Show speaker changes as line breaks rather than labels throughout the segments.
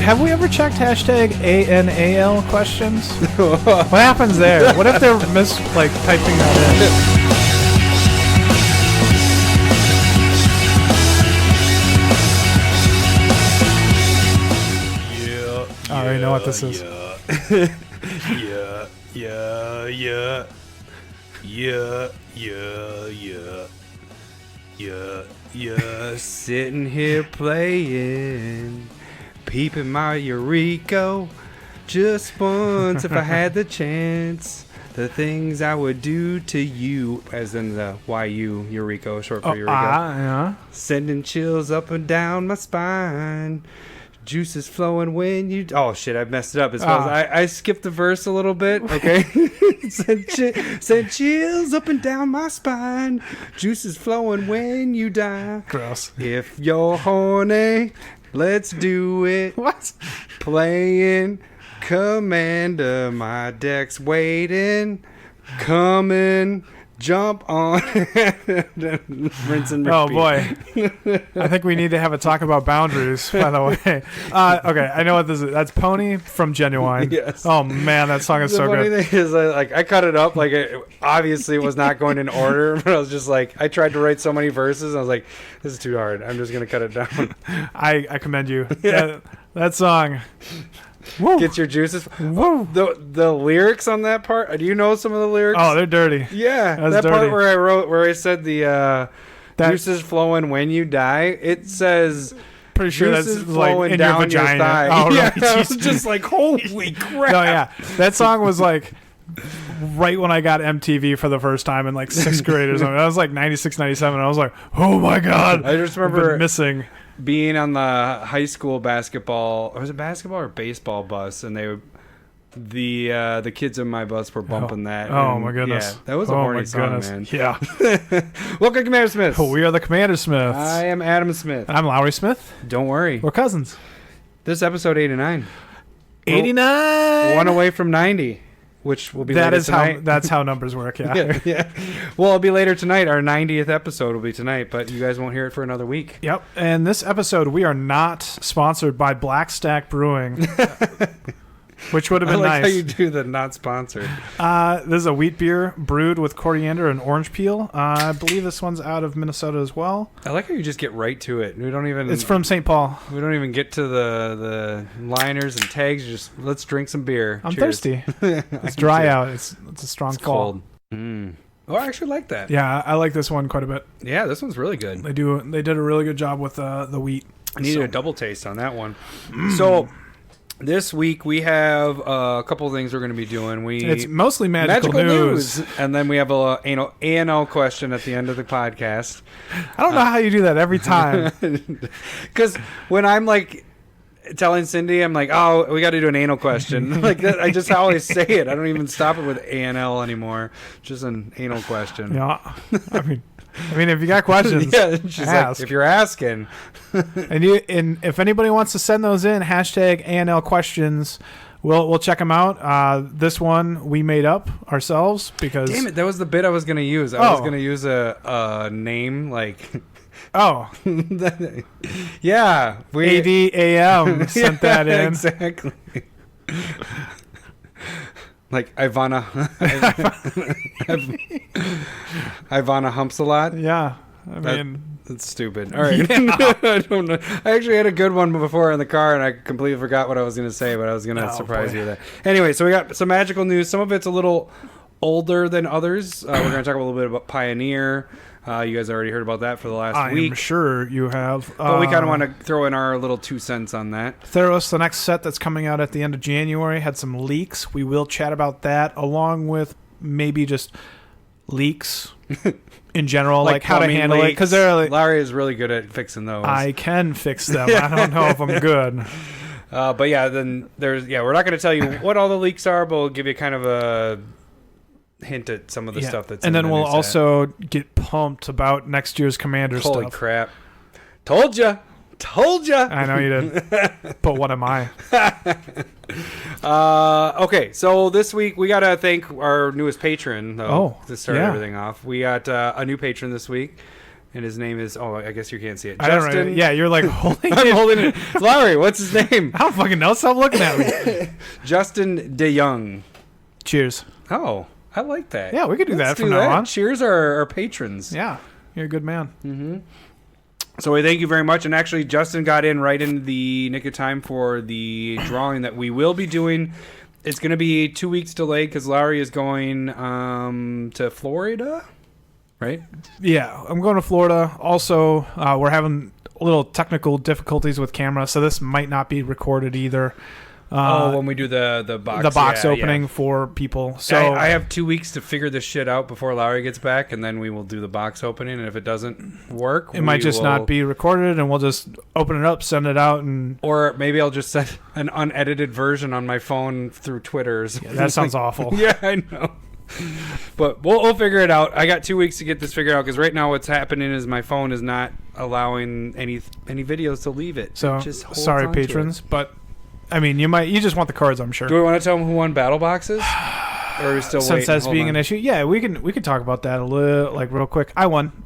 have we ever checked hashtag ANAL questions? What happens there? What if they're typing that in? I already know what this is.
Sitting here playing, peeping my Eureka. Just once, if I had the chance, the things I would do to you, as in the YU, Eureka, short for Eureka.
Yeah.
Sending chills up and down my spine. Juices flowing when you... Oh, shit, I messed it up. I skipped the verse a little bit, okay? Send chills up and down my spine. Juices flowing when you die.
Gross.
If you're horny, let's do it.
What?
Playing Commander, my deck's waiting. Coming... Jump on. Rinse and repeat.
Oh, boy. I think we need to have a talk about boundaries, by the way. Okay, I know what this is. That's Pony from Genuine.
Yes.
Oh, man, that song is so good.
The funny thing is, I cut it up. Obviously, it was not going in order. But I was just I tried to write so many verses. And I was like, this is too hard. I'm just going to cut it down.
I commend you. Yeah. That song...
Woo. Get your juices.
Woo.
The lyrics on that part. Do you know some of the lyrics?
Oh, they're dirty.
Yeah,
that's
that
dirty.
Part where I said the juices flowing when you die. It says
pretty sure
juices
that's
flowing
in
down
your vagina.
your thigh.
Oh,
yeah,
right.
I was just like, holy crap.
No, yeah, that song was right when I got MTV for the first time in 6th grade or something. That was 96, 97. I was like, oh my god.
I just remember
missing.
Being on the high school basketball, or was it basketball or baseball bus, and the kids on my bus were bumping that.
Oh
and
my goodness,
yeah, that was a horny song, man.
Yeah.
Welcome to CommanderSmiths.
We are the CommanderSmiths.
I am Adam Smith.
And I'm Lowry Smith.
Don't worry,
we're cousins.
This episode 89.
89.
One away from 90. Which will be later tonight.
That's how numbers work, yeah.
Yeah. Well, it'll be later tonight. Our 90th episode will be tonight, but you guys won't hear it for another week.
Yep. And this episode, we are not sponsored by Black Stack Brewing, which would have been nice.
I like how you do the not sponsored.
This is a wheat beer brewed with coriander and orange peel. I believe this one's out of Minnesota as well.
I like how you just get right to it. We don't even.
It's from St. Paul.
We don't even get to the liners and tags. Just let's drink some beer.
I'm
Cheers.
thirsty. It's dry out. It's a strong fall.
Cold. Oh, I actually like that.
Yeah, I like this one quite a bit.
Yeah, this one's really good.
They did a really good job with the wheat.
I needed a double taste on that one. So. This week we have a couple of things we're going to be doing.
It's mostly magical news.
And then we have a ANL question at the end of the podcast.
I don't know how you do that every time.
Because when I'm telling Cindy, I'm like, oh, we got to do an anal question. I just always say it. I don't even stop it with ANL anymore. Just an anal question.
Yeah. I mean, if you got questions,
yeah, she's
ask.
If you're asking,
and if anybody wants to send those in, hashtag ANL questions, we'll check them out. This one we made up ourselves because
damn it, that was the bit I was going to use. I was going to use a name
Oh,
yeah,
ADAM sent that in
exactly. Ivana humps a lot.
Yeah, I mean
that's stupid. All right, yeah. I don't know. I actually had a good one before in the car, and I completely forgot what I was going to say, but I was going to surprise you with that. Anyway, so we got some magical news. Some of it's a little older than others. We're going to talk a little bit about Pioneer. You guys already heard about that for the last week.
I'm sure you have.
But we kind of want to throw in our little 2 cents on that.
Theros, the next set that's coming out at the end of January, had some leaks. We will chat about that, along with maybe just leaks in general, how to handle it. Because
Larry is really good at fixing those.
I can fix them. I don't know if I'm good.
But yeah, then we're not going to tell you what all the leaks are, but we'll give you kind of a hint at some of the stuff that's
and
in
then we'll also get pumped about next year's Commander stuff.
Holy crap. Told ya. I
know you did. But what am I?
Okay, so this week we got to thank our newest patron, though, to start everything off. We got a new patron this week. And his name is, I guess you can't see it.
I don't know.
Justin.
Yeah, you're like holding
I'm
it.
holding it. Lowry, what's his name?
I don't fucking know. Stop looking at me.
Justin DeYoung.
Cheers.
Oh, I like that.
Yeah, we could do
Let's
that from now on.
Cheers our patrons.
Yeah, you're a good man.
Mm-hmm. So we thank you very much. And actually, Justin got in right in the nick of time for the drawing that we will be doing. It's going to be 2 weeks delayed because Lowry is going to Florida, right?
Yeah, I'm going to Florida. Also, we're having a little technical difficulties with camera, so this might not be recorded either.
When we do the box
opening for people. So
I have 2 weeks to figure this shit out before Lowry gets back, and then we will do the box opening. And if it doesn't work,
it might just not be recorded, and we'll just open it up, send it out,
or maybe I'll just send an unedited version on my phone through Twitter.
Yeah, that sounds awful.
Yeah, I know. But we'll figure it out. I got 2 weeks to get this figured out because right now what's happening is my phone is not allowing any videos to leave it.
So
it just holds
sorry,
onto
patrons,
it.
but I mean, you just want the cards, I'm sure.
Do we want to tell them who won battle boxes? Or are we still waiting?
Since that's being an issue, yeah, we can talk about that a little, real quick. I won.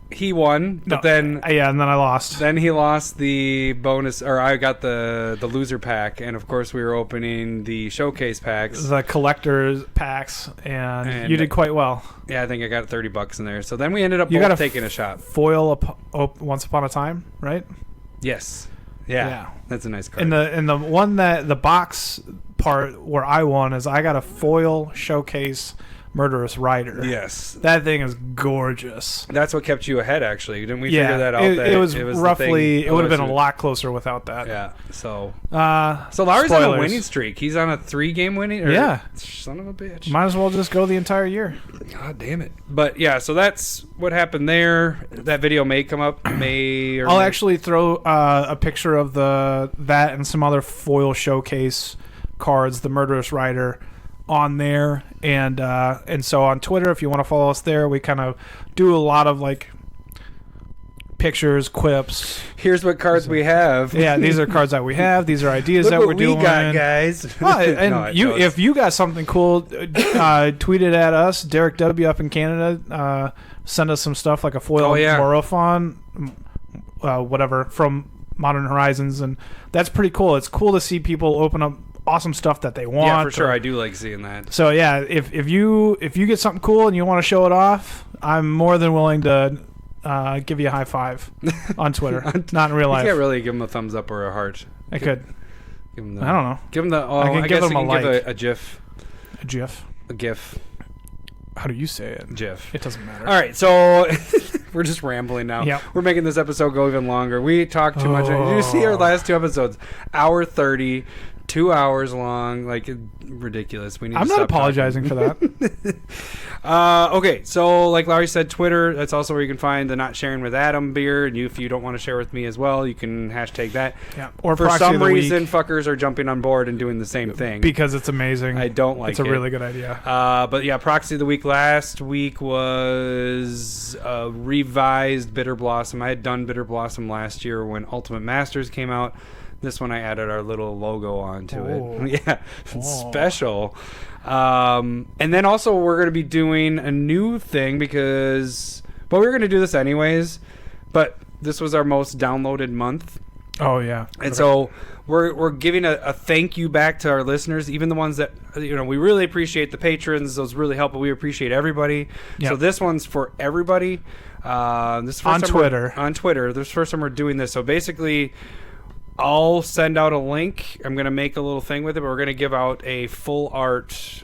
He won, but then
and then I lost.
Then he lost the bonus, or I got the loser pack, and of course we were opening the showcase packs,
the collector's packs, and you did quite well.
Yeah, I think I got $30 in there. So then we ended up both taking a shot.
Foil Once Upon a Time, right?
Yes. Yeah, that's a nice card.
And the one that the box part where I won is I got a foil showcase Murderous Rider.
Yes,
that thing is gorgeous.
That's what kept you ahead, actually. Didn't we figure that out?
It was roughly. It would have been a lot closer without that.
Yeah. So Lowry's on a winning streak. He's on a 3-game winning. Son of a bitch.
Might as well just go the entire year.
God damn it. But yeah, so that's what happened there. That video may come up. I'll
actually throw a picture of that and some other foil showcase cards, the Murderous Rider, on there, and so on Twitter, if you want to follow us there, we kind of do a lot of pictures, quips.
Here's what cards we have.
Yeah, these are cards that we have. These are ideas that we're doing.
We got, guys.
If you got something cool, tweet it at us. Derek W up in Canada. Send us some stuff like a foil Morophon, whatever, from Modern Horizons, and that's pretty cool. It's cool to see people open up awesome stuff that they want.
Yeah, for sure. I do like seeing that.
So yeah, if you get something cool and you want to show it off, I'm more than willing to give you a high five on Twitter. Not in real life.
You can't really give them a thumbs up or a heart.
I could.
Give them
I don't know.
Give them the. Oh, I
give
guess
them
I can
a
give a GIF.
A GIF.
A GIF.
How do you say it?
GIF.
It doesn't matter.
All right, so we're just rambling now.
Yep.
We're making this episode go even longer. We talked too much. Did you see our last 2 episodes? Hour 30. 2 hours long, ridiculous. We need. I'm
not apologizing for that.
Okay, so like Lowry said, Twitter. That's also where you can find the Not Sharing with Adam beer. And if you don't want to share with me as well, you can hashtag that.
Yeah. Or
for some reason, fuckers are jumping on board and doing the same thing
because it's amazing.
I don't like it.
It's a really good idea.
But yeah, Proxy of the Week last week was revised Bitter Blossom. I had done Bitter Blossom last year when Ultimate Masters came out. This one I added our little logo onto it. Yeah, special. And then also we're going to be doing a new thing we were going to do this anyways, but this was our most downloaded month.
Oh, yeah.
And so we're giving a thank you back to our listeners, even the ones that, we really appreciate the patrons. Those really help, but we appreciate everybody. Yep. So this one's for everybody. This
on Twitter.
On Twitter. This is the first time we're doing this. So basically, I'll send out a link. I'm going to make a little thing with it, but we're going to give out a full art...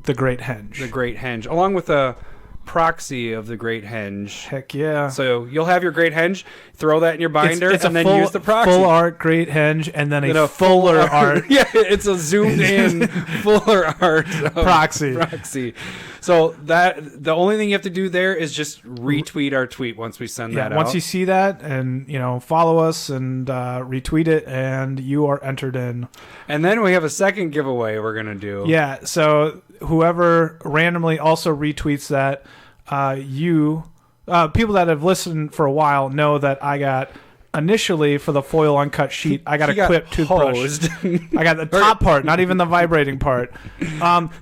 The Great Henge.
The Great Henge. Along with a proxy of the Great Henge.
Heck yeah.
So you'll have your Great Henge, throw that in your binder, and then use the proxy.
Full art Great Henge, and then a fuller art.
Yeah, it's a zoomed in fuller art
proxy.
So the only thing you have to do there is just retweet our tweet once we send that out.
Once you see that, and follow us and retweet it, and you are entered in.
And then we have a second giveaway we're gonna do.
Yeah. So whoever randomly also retweets that, people that have listened for a while know that I got initially for the foil uncut sheet, I got a Quip toothbrush. I got the top part, not even the vibrating part.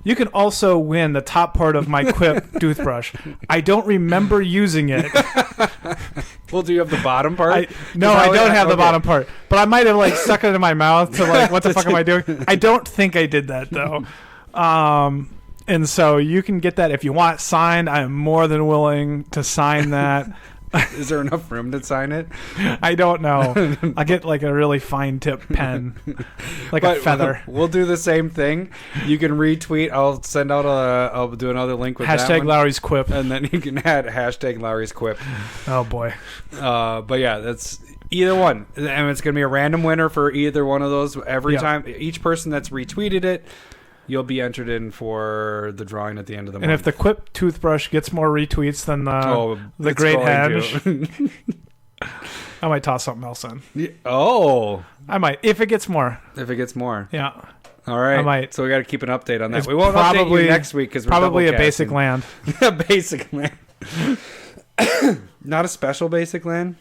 You can also win the top part of my Quip toothbrush. I don't remember using it.
Well, do you have the bottom part?
No, I don't have the bottom part. But I might have like stuck it in my mouth to like, what the fuck am I doing? I don't think I did that though. And so you can get that if you want signed. I am more than willing to sign that.
Is there enough room to sign it?
I don't know. I get like a really fine tip pen, like a feather.
We'll do the same thing. You can retweet. I'll send out I'll do another link with
hashtag
that one.
Lowry's Quip,
and then you can add hashtag Lowry's Quip.
Oh boy.
But yeah, that's either one, and it's gonna be a random winner for either one of those every time. Each person that's retweeted it, you'll be entered in for the drawing at the end of the month.
And if the Quip toothbrush gets more retweets than the Great Henge, I might toss something else in. I might if it gets more.
If it gets more,
yeah.
All right.
I might.
So we got to keep an update on that. We won't update you next week because we're
probably a basic land.
A basic land. Not a special basic land.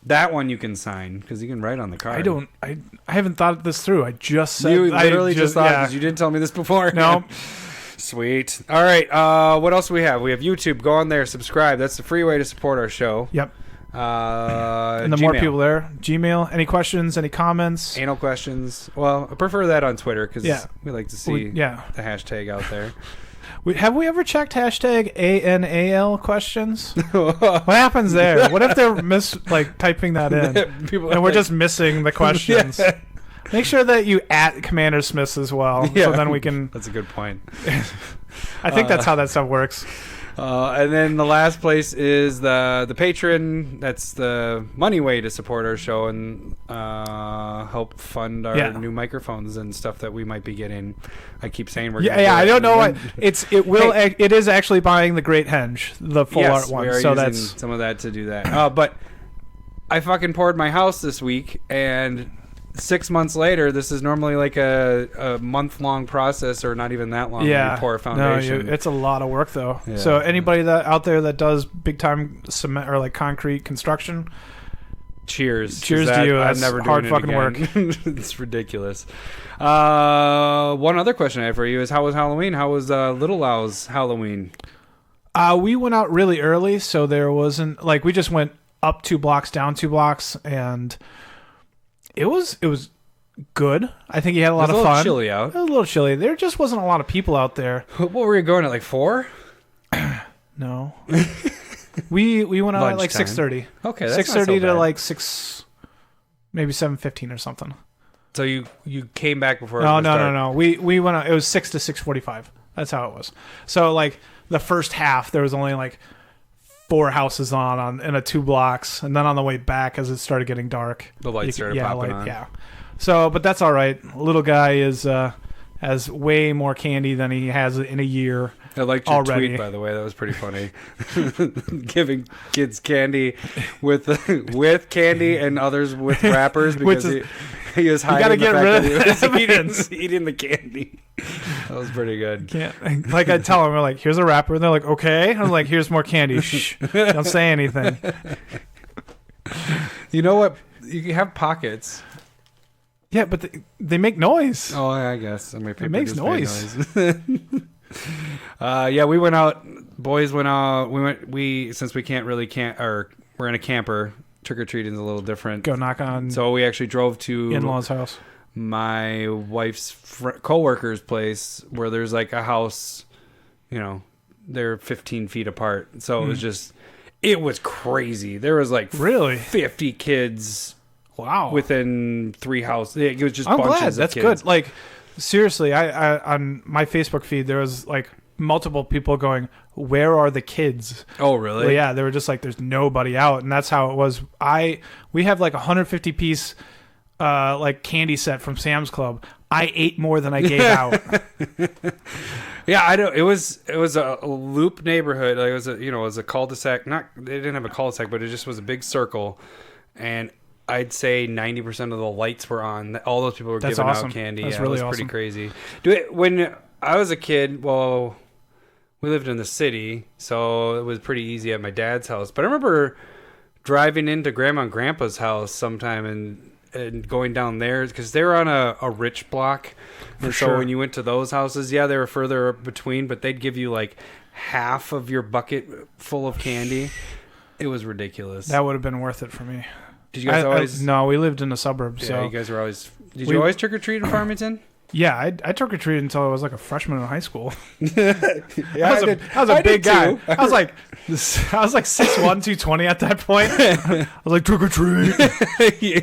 That one you can sign because you can write on the card.
I haven't thought this through. I just said.
You literally just thought because you didn't tell me this before.
No.
Sweet. All right. What else do we have? We have YouTube. Go on there. Subscribe. That's the free way to support our show.
Yep.
And
the Gmail. More people there. Gmail. Any questions? Any comments?
Anal questions. Well, I prefer that on Twitter because we like to see the hashtag out there.
Have we ever checked hashtag ANAL questions? What happens there? What if they're typing that in and we're just missing the questions? Yeah. Make sure that you at CommanderSmiths as well, so then we can.
That's a good point.
I think that's how that stuff works.
And then the last place is the Patron. That's the money way to support our show and help fund our new microphones and stuff that we might be getting. I keep saying we're gonna do
I don't know what it is actually buying the Great Henge, the full art one.
So that's some of that to do that. But I fucking poured my house this week, and 6 months later, this is normally like a month-long process, or not even that long.
Yeah,
when you pour a foundation.
No, it's a lot of work though. Yeah. So anybody that out there that does big-time cement or like concrete construction, cheers to you. That's never hard fucking work.
It's ridiculous. One other question I have for you is, how was Halloween? How was Little Lau's Halloween?
We went out really early, so there wasn't we just went up 2 blocks, down 2 blocks, and it was good. I think he had a lot of fun.
It was a little chilly out.
It was a little chilly. There just wasn't a lot of people out there.
What were you going at, 4?
No. We went out at 6:30.
Okay, that's
6:30 to 6, maybe 7:15 or something.
So you came back before?
No. We went out. It was 6 to 6:45. That's how it was. So the first half, there was only 4 houses on in a 2 blocks, and then on the way back, as it started getting dark,
the lights started popping on.
Yeah. So, but that's all right. Little guy has way more candy than he has in a year.
I liked your tweet, by the way. That was pretty funny. Giving kids candy with candy and others with wrappers because he was hiding the fact that he was eating the candy. That was pretty good.
I tell him, we're like, here's a wrapper, and they're like, okay. I'm like, here's more candy. Shh, don't say anything.
You know what? You have pockets.
Yeah, but they make noise.
Oh, I guess.
It makes noise.
We went out. Boys went out. Since we we're in a camper. Trick or treating is a little different.
Go knock on.
So we actually drove to
in-laws' house.
My wife's co-worker's place, where there's a house. They're 15 feet apart. So it was crazy. There was
really
50 kids.
Wow.
Within 3 houses. It was just
I'm
bunches
glad.
of
That's
kids.
Good. Seriously, I on my Facebook feed, there was multiple people going, where are the kids?
Oh, really?
Well, yeah, they were just there's nobody out, and that's how it was. We have 150 piece candy set from Sam's Club. I ate more than I gave out.
Yeah, I don't. It was a loop neighborhood. It was a cul-de-sac. They didn't have a cul-de-sac, but it just was a big circle, and I'd say 90% of the lights were on. All those people were giving out candy.
That's really
it was
awesome.
Pretty crazy. When I was a kid, well, we lived in the city, so it was pretty easy at my dad's house. But I remember driving into Grandma and Grandpa's house sometime and going down there because they were on a rich block. And so when you went to those houses, they were further between, but they'd give you like half of your bucket full of candy. It was ridiculous.
That would have been worth it for me.
Did you guys always?
No, we lived in the suburbs.
Yeah,
so
you guys were always. Did you always trick or treat in Farmington?
Yeah, I trick-or-treated until I was like a freshman in high school.
I
was a big guy. I was like 6'1", 220 at that point. I was like, trick-or-treat.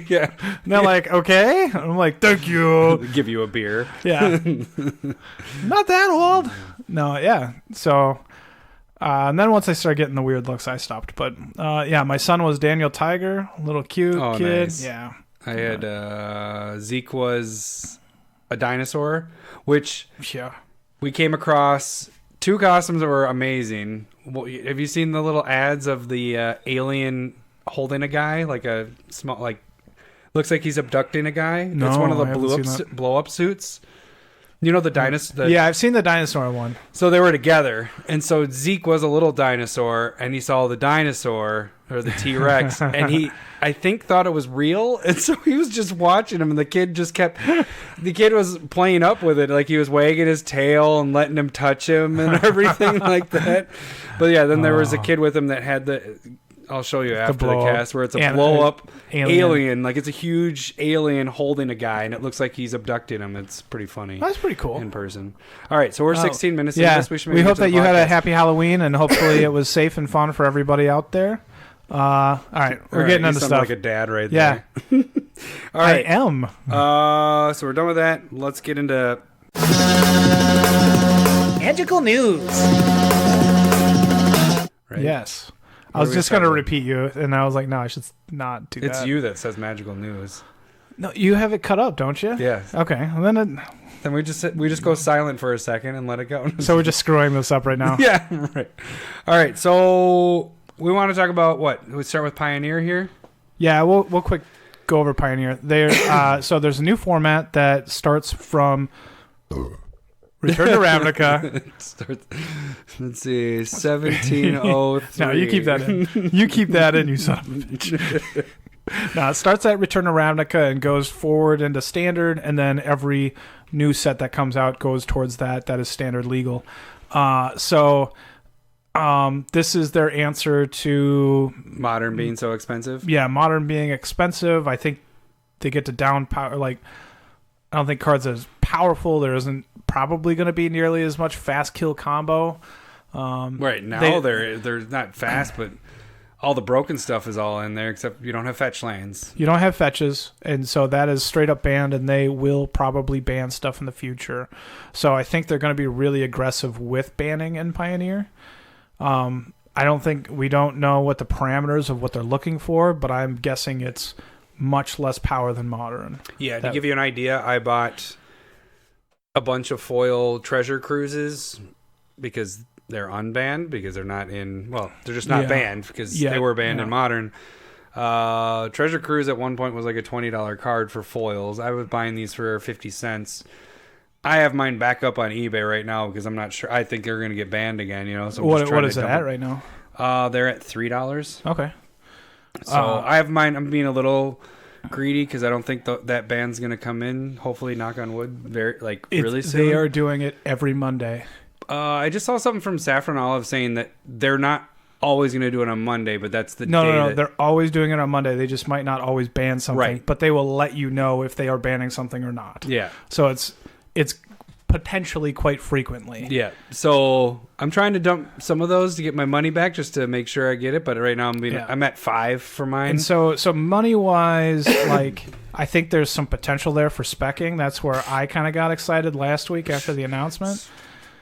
Yeah.
And they're like, okay. And I'm like, thank you.
Give you a beer.
Yeah. Not that old. No, yeah. So, and then once I started getting the weird looks, I stopped. But, my son was Daniel Tiger, little cute kid.
Nice.
Yeah.
I had Zeke was a dinosaur, which we came across 2 costumes that were amazing. Have you seen the little ads of the alien holding a guy, like a small, like looks like he's abducting a guy?
No,
it's one of the blow up suits. You know the dinosaur?
Yeah, I've seen the dinosaur one.
So they were together, and so Zeke was a little dinosaur, and he saw the dinosaur or the T-Rex, and he, I think, thought it was real, and so he was just watching him, and the kid was playing up with it, like he was wagging his tail and letting him touch him and everything like that. But yeah, then there was a kid with him that had I'll show you after the cast, where it's a blow-up alien. Like, it's a huge alien holding a guy, and it looks like he's abducting him. It's pretty funny.
That's pretty cool.
In person. All right, so we're 16 minutes into this.
We hope that you had a happy Halloween, and hopefully it was safe and fun for everybody out there. All right, we're getting into stuff.
Like a dad right there. All right.
I am.
So we're done with that. Let's get into
Magical news.
Right?
Yes. I was just going to repeat you, and I was like, no, I should not do that.
It's you that says magical news.
No, you have it cut up, don't you?
Yes.
Okay. Well, then
we just go silent for a second and let it go.
So we're just screwing this up right now.
Yeah, right. All right, so we want to talk about what? We start with Pioneer here?
Yeah, we'll quick go over Pioneer. So there's a new format that starts from Return to Ravnica.
Let's see, 1703.
No, you keep that in. You keep that in, you son of a bitch. No, it starts at Return to Ravnica and goes forward into Standard, and then every new set that comes out goes towards that. That is Standard legal. This is their answer to
Modern being so expensive.
Yeah, Modern being expensive. I think they get to down power. Like, I don't think cards are as powerful. There isn't probably going to be nearly as much fast kill combo.
Right now, they're not fast, but all the broken stuff is all in there, except you don't have fetch lands.
You don't have fetches, and so that is straight up banned, and they will probably ban stuff in the future. So I think they're going to be really aggressive with banning in Pioneer. We don't know what the parameters of what they're looking for, but I'm guessing it's much less power than Modern.
Yeah, to give you an idea, I bought a bunch of foil treasure cruises because they're unbanned, because they're not in, well, they're just not banned because they were banned in Modern. Treasure Cruise at one point was like a $20 card for foils. I was buying these for 50 cents. I have mine back up on eBay right now because I'm not sure. I think they're going to get banned again, you know. So
what is it at right now?
They're at $3.
Okay.
So I have mine. I'm being a little greedy because I don't think that ban's going to come in. Hopefully, knock on wood, really soon.
They are doing it every Monday.
I just saw something from Saffron Olive saying that they're not always going to do it on Monday, but that's the day.
No. They're always doing it on Monday. They just might not always ban something, but they will let you know if they are banning something or not.
Yeah.
So it's potentially quite frequently.
Yeah. So I'm trying to dump some of those to get my money back just to make sure I get it. But right now I'm at 5 for mine.
And so money wise, like I think there's some potential there for speccing. That's where I kind of got excited last week after the announcement.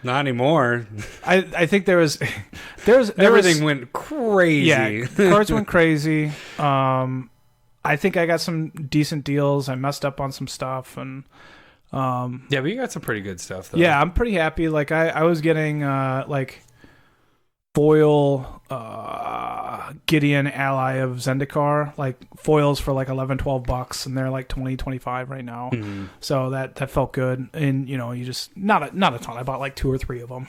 Not anymore.
I think
everything went crazy.
Yeah, cards went crazy. I think I got some decent deals. I messed up on some stuff and.
But you got some pretty good stuff though.
Yeah, I'm pretty happy. Like I was getting foil Gideon ally of Zendikar, like foils for like $11-$12, and they're like $20-$25 right now. Mm-hmm. So that felt good. And you just not a ton. I bought like 2 or 3 of them.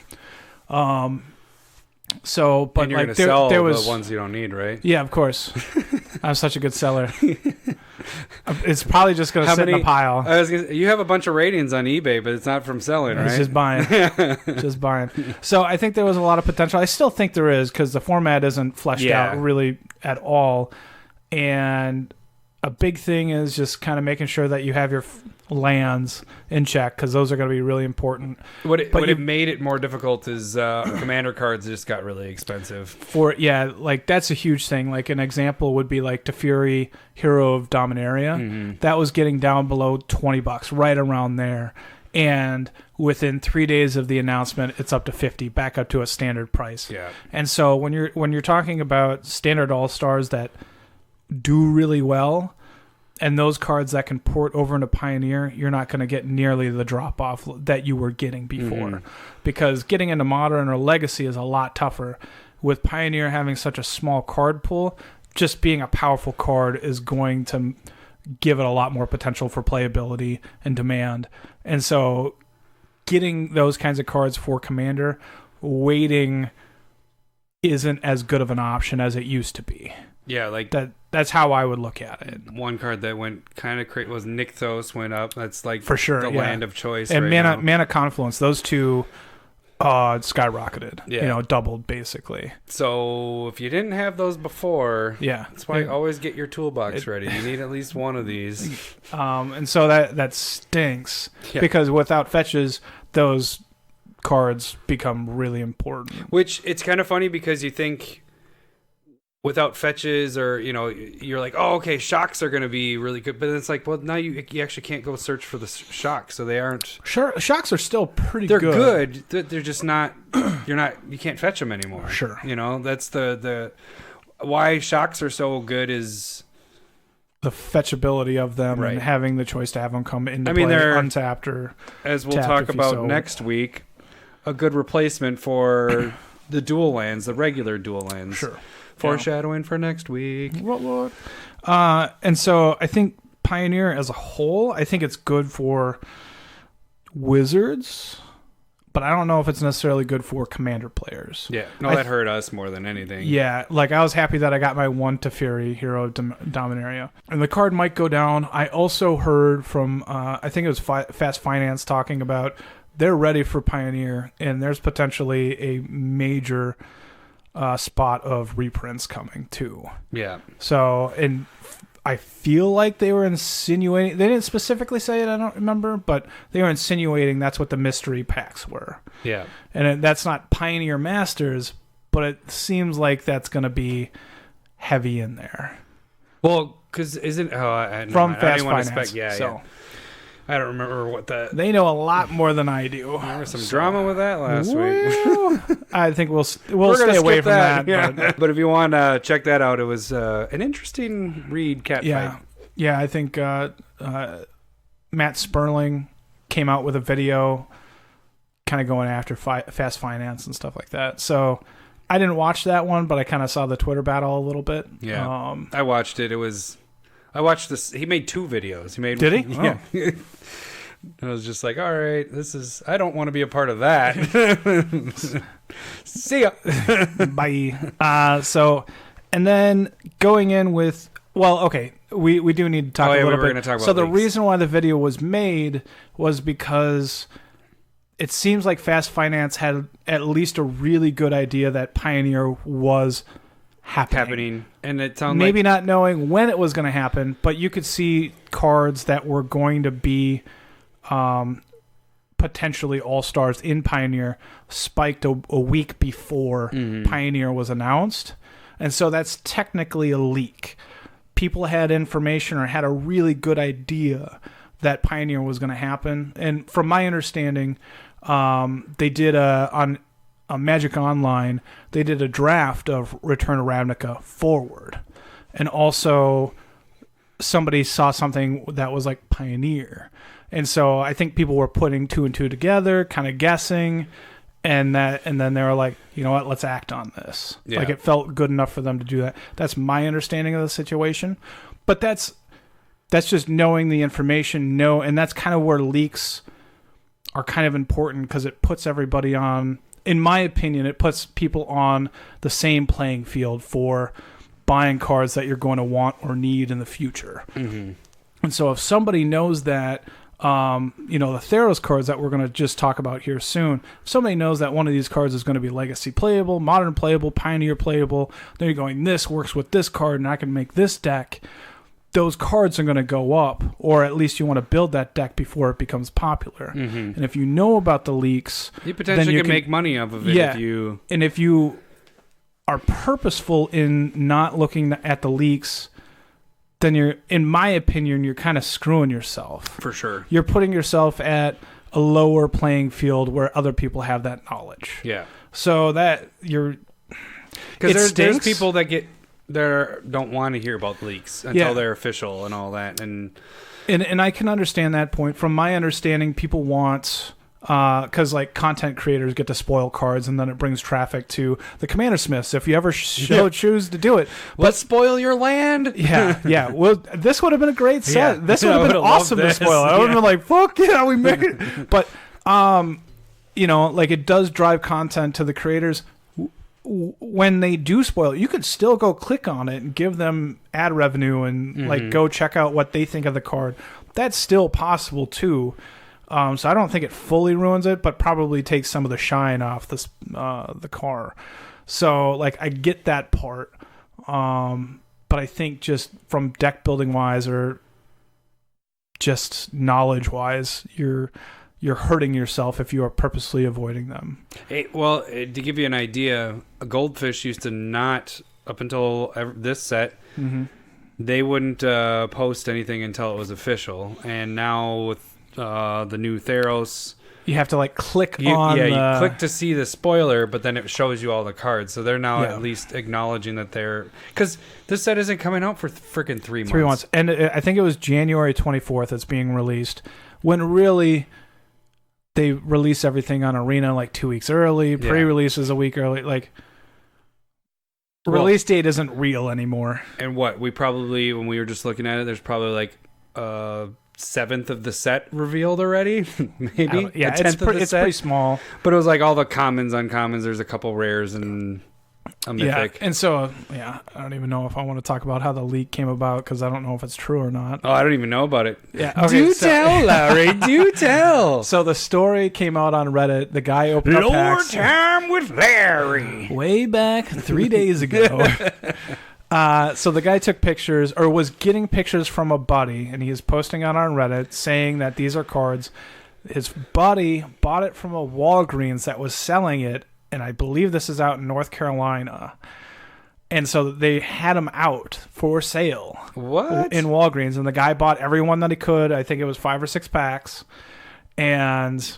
So, but
and you're
like
sell
there was
the ones you don't need, right?
Yeah, of course. I'm such a good seller. It's probably just going to sit in a pile.
You have a bunch of ratings on eBay, but it's not from selling, right?
It's just buying. Just buying. So I think there was a lot of potential. I still think there is because the format isn't fleshed out really at all. And a big thing is just kind of making sure that you have your lands in check because those are going to be really important.
What it made it more difficult is commander cards just got really expensive.
Like that's a huge thing. Like an example would be like Teferi, Hero of Dominaria. Mm-hmm. That was getting down below $20, right around there. And within 3 days of the announcement, it's up to $50, back up to a standard price.
Yeah.
And so when you're talking about standard all-stars that do really well, and those cards that can port over into Pioneer, you're not going to get nearly the drop-off that you were getting before. Mm-hmm. Because getting into Modern or Legacy is a lot tougher. With Pioneer having such a small card pool, just being a powerful card is going to give it a lot more potential for playability and demand. And so getting those kinds of cards for Commander, waiting isn't as good of an option as it used to be.
Yeah, like
that's how I would look at it.
One card that went kind of crazy was Nykthos went up. That's like
for sure
the land of choice.
And
right
Mana Confluence, those two skyrocketed.
Yeah.
Doubled basically.
So if you didn't have those before, that's why always get your toolbox ready. You need at least one of these.
And so that stinks because without fetches, those cards become really important.
Which it's kind of funny because you think without fetches or, you're like, oh, okay, shocks are going to be really good. But it's like, well, now you actually can't go search for the shocks. So they aren't.
Sure. Shocks are still pretty good.
They're good. They're just not, you can't fetch them anymore.
Sure.
That's the why shocks are so good is
the fetchability of them and having the choice to have them come into play
they're
untapped or
as we'll talk about next week, a good replacement for the dual lands, the regular dual lands.
Sure.
Foreshadowing for next week.
What? And so I think Pioneer as a whole, I think it's good for Wizards, but I don't know if it's necessarily good for Commander players.
Yeah, that hurt us more than anything.
Yeah, like I was happy that I got my 1 Teferi, Hero of Dominaria. And the card might go down. I also heard from, I think it was Fast Finance talking about they're ready for Pioneer, and there's potentially a major spot of reprints coming too.
Yeah.
So, and I feel like they were insinuating, they didn't specifically say it, I don't remember, but they were insinuating that's what the mystery packs were.
Yeah.
And that's not Pioneer Masters, but it seems like that's going to be heavy in there.
Well, because isn't
from Fast Finance.
Yeah. I don't remember what that.
They know a lot more than I do.
There was some drama with that last week.
I think we'll stay away from that.
Yeah. But if you want to check that out, it was an interesting read. Catfight.
Yeah. I think Matt Sperling came out with a video, kind of going after Fast Finance and stuff like that. So I didn't watch that one, but I kind of saw the Twitter battle a little bit.
Yeah. I watched it. I watched this. He made 2 videos.
Did he?
Yeah. Oh. I was just like, all right, I don't want to be a part of that. See ya.
Bye. So, and then going in with, we do need to talk a little bit.
Talk about
so the reason why the video was made was because it seems like Fast Finance had at least a really good idea that Pioneer was happening.
And it sounded
maybe not knowing when it was going to happen, but you could see cards that were going to be potentially all-stars in Pioneer spiked a week before Pioneer was announced. And so that's technically a leak. People had information or had a really good idea that Pioneer was going to happen. And from my understanding, they did on Magic Online, they did a draft of Return to Ravnica Forward. And also somebody saw something that was like Pioneer. And so I think people were putting 2 and 2 together, kind of guessing, and then they were like, you know what, let's act on this. Yeah. Like it felt good enough for them to do that. That's my understanding of the situation. But that's just knowing the information, and that's kind of where leaks are kind of important because it puts everybody on in my opinion, it puts people on the same playing field for buying cards that you're going to want or need in the future.
Mm-hmm.
And so if somebody knows that, the Theros cards that we're going to just talk about here soon, if somebody knows that one of these cards is going to be Legacy playable, Modern playable, Pioneer playable, then you're going, this works with this card and I can make this deck, those cards are going to go up, or at least you want to build that deck before it becomes popular.
Mm-hmm.
And if you know about the leaks,
you potentially can make money off of it.
Yeah, and if you are purposeful in not looking at the leaks, then you're, in my opinion, you're kind of screwing yourself.
For sure.
You're putting yourself at a lower playing field where other people have that knowledge.
Yeah.
So that you're...
Because there's people that don't want to hear about leaks until they're official and all that. And
I can understand that point. From my understanding, people want... because like content creators get to spoil cards and then it brings traffic to the CommanderSmiths if you ever choose to do it. But
let's spoil your land.
Yeah. Well, this would have been a great set. Yeah. This would have been awesome to spoil. I would have been like, fuck yeah, we made it. But like it does drive content to the creators. When they do spoil it, you could still go click on it and give them ad revenue and like go check out what they think of the card. That's still possible too. So I don't think it fully ruins it, but probably takes some of the shine off this the car. So like I get that part, but I think just from deck building wise or just knowledge wise, you're hurting yourself if you are purposely avoiding them.
Hey, well, to give you an idea, a Goldfish used to not, up until this set, they wouldn't post anything until it was official, and now with the new Theros,
you have to like click on
you click to see the spoiler, but then it shows you all the cards, so they're now at least acknowledging that they're, because this set isn't coming out for freaking 3 months.
And I think it was January 24th it's being released, when really they release everything on Arena like 2 weeks early, pre-release is a week early, like release date isn't real anymore.
And what we probably, when we were just looking at it, there's probably like 7th of the set revealed already. Maybe
it's pretty small,
but it was like all the commons, uncommons, there's a couple rares and a mythic.
And so I don't even know if I want to talk about how the leak came about, because I don't know if it's true or not.
Oh, I don't even know about it.
Okay,
tell, Larry. Do tell.
So the story came out on Reddit. The guy opened up packs
time with Larry
way back 3 days ago. So the guy took pictures, or was getting pictures from a buddy, and he is posting out on Reddit saying that these are cards. His buddy bought it from a Walgreens that was selling it, and I believe this is out in North Carolina. And so they had them out for sale.
What?
In Walgreens, and the guy bought every one that he could. I think it was 5 or 6 packs. And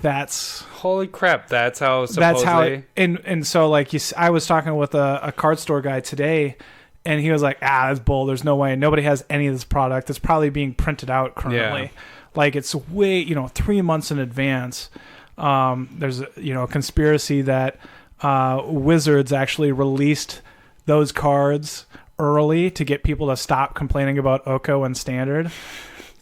that's...
Holy crap, that's how supposedly... That's how...
And so, like, I was talking with a card store guy today, and he was like, that's bull. There's no way. Nobody has any of this product. It's probably being printed out currently.
Yeah.
Like, it's way, 3 months in advance. There's, a conspiracy that Wizards actually released those cards early to get people to stop complaining about Oko and Standard.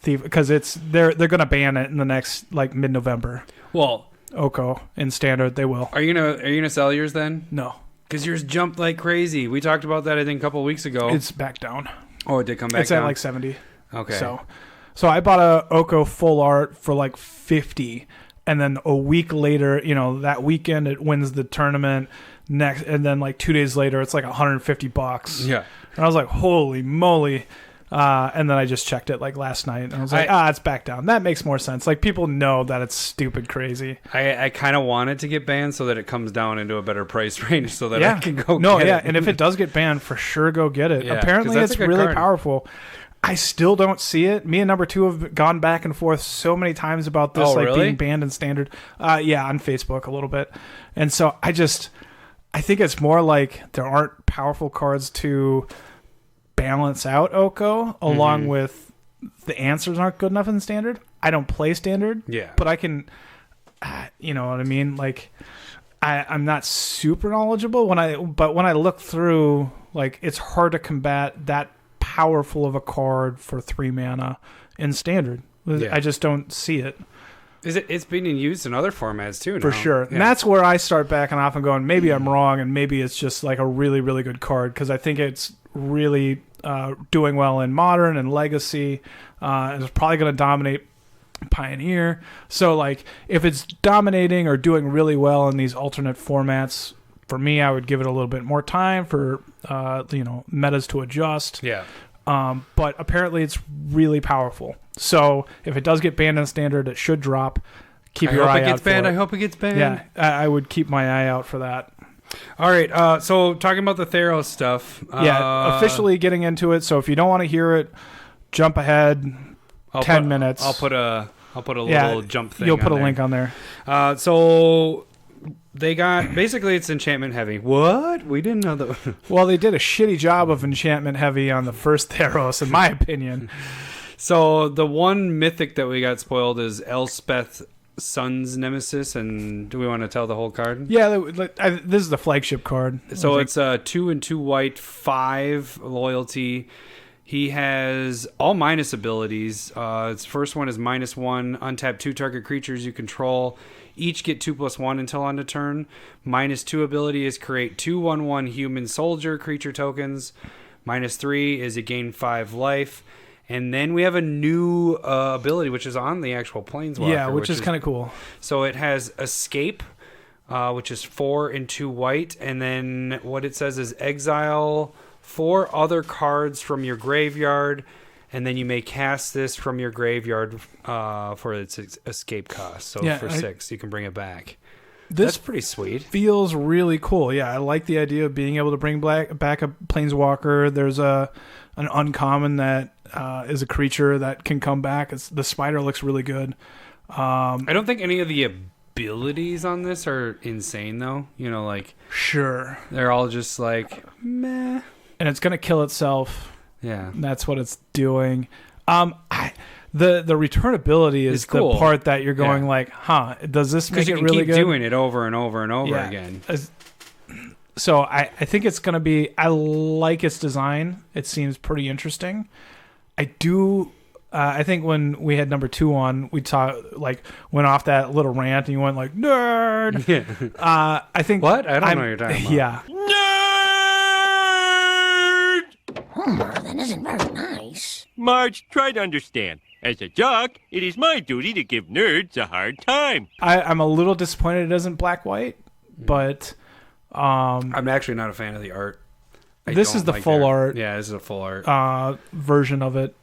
Because they're going to ban it in the next, like, mid-November.
Well,
Oko and Standard, they will.
Are you gonna sell yours then?
No,
because yours jumped like crazy. We talked about that I think a couple of weeks ago.
It's back down.
Oh, it did come back.
It's
down?
at like 70.
Okay.
So I bought a Oko full art for like 50, and then a week later, that weekend it wins the tournament next, and then like 2 days later it's like $150.
Yeah.
And I was like, holy moly. And then I just checked it like last night, and I was like, it's back down. That makes more sense. Like, people know that it's stupid crazy.
I kind of want it to get banned so that it comes down into a better price range so that I can go get it.
And if it does get banned, for sure go get it. Yeah, apparently it's really powerful. I still don't see it. Me and number 2 have gone back and forth so many times about this being banned in Standard. On Facebook a little bit. And so I think it's more like there aren't powerful cards to balance out Oko, along with the answers aren't good enough in Standard. I don't play Standard, but I can, you know what I mean? Like, I'm not super knowledgeable but when I look through, like, it's hard to combat that powerful of a card for 3 mana in Standard. I just don't see it.
It's being used in other formats too now.
For sure.
Yeah.
And that's where I start backing off and going, maybe I'm wrong, and maybe it's just like a really, really good card, because I think it's really doing well in Modern and Legacy. It's probably going to dominate Pioneer. So, like, if it's dominating or doing really well in these alternate formats, for me, I would give it a little bit more time for, metas to adjust.
Yeah.
But apparently it's really powerful. So if it does get banned in Standard, it should drop. Keep your eye out for it.
I hope it gets banned.
Yeah, I would keep my eye out for that.
All right. So talking about the Theros stuff.
Officially getting into it. So if you don't want to hear it, jump ahead 10 minutes.
I'll put a little jump thing.
You'll put a link on there.
So they got basically it's enchantment heavy. What? We didn't know that.
Well, they did a shitty job of enchantment heavy on the first Theros, in my opinion.
So the one mythic that we got spoiled is Elspeth Sun's Nemesis, and do we want to tell the whole card?
Yeah, this is the flagship card.
So it's 2 and 2 white, 5 loyalty. He has all minus abilities. Its first one is -1. Untap 2 target creatures you control. Each get 2+1 until end of turn. -2 ability is create 2/1/1 human soldier creature tokens. -3 is a gain 5 life. And then we have a new ability, which is on the actual Planeswalker.
Yeah, which is kind of cool.
So it has Escape, which is 4 and 2 white. And then what it says is exile 4 other cards from your graveyard. And then you may cast this from your graveyard for its escape cost. So for 6, you can bring it back. That's pretty sweet.
Feels really cool. Yeah, I like the idea of being able to bring back a Planeswalker. There's an uncommon that is a creature that can come back. The spider looks really good.
I don't think any of the abilities on this are insane, though.
Sure.
They're all just like, meh.
And it's going to kill itself.
Yeah.
That's what it's doing. The return ability is
cool.
the part that you're going like, huh, does this make it really good? Because you can
keep doing it over and over and over again.
So I think it's going to be, I like its design. It seems pretty interesting. I think when we had number 2 on, we went off that little rant and you went like, nerd.
Yeah.
I think.
What? I don't know what you're talking about.
Yeah.
Homer, that isn't very nice.
Marge, try to understand. As a jock, it is my duty to give nerds a hard time.
I'm a little disappointed it isn't black-white, but...
I'm actually not a fan of the art.
This is the full art.
Yeah, this is a full art.
Version of it.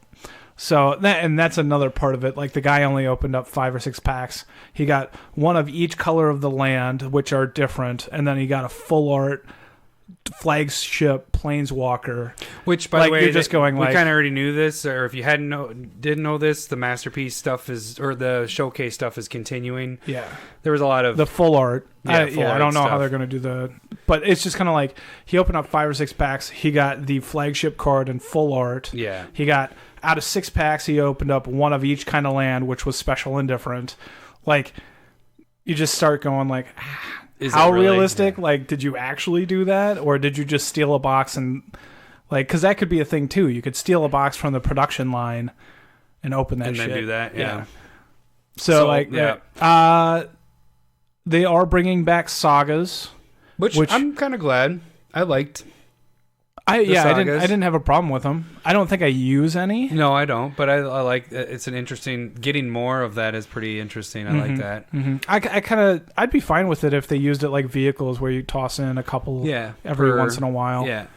So, that's another part of it. Like, the guy only opened up 5 or 6 packs. He got one of each color of the land, which are different, and then he got a full art flagship Planeswalker,
which by the way,
you're just going
we kind of already knew this, or if you didn't know this, the masterpiece stuff or the showcase stuff is continuing.
Yeah,
there was a lot of
the full art. I don't know
stuff.
how they're going to do but it's just kind of like he opened up 5 or 6 packs. He got the flagship card in full art.
Yeah,
he got out of 6 packs. He opened up one of each kind of land, which was special and different. Like, you just start going like. How really, realistic? Yeah. Like, did you actually do that, or did you just steal a box and because that could be a thing too. You could steal a box from the production line and open that
and
shit.
Then do that. Yeah.
They are bringing back sagas,
which I'm kind of glad. I liked.
I didn't have a problem with them. I don't think I use any.
No, I don't. But I like it's an interesting. Getting more of that is pretty interesting. I like that.
Mm-hmm. I'd be fine with it if they used it like vehicles where you toss in a couple. Every once in a while.
Yeah.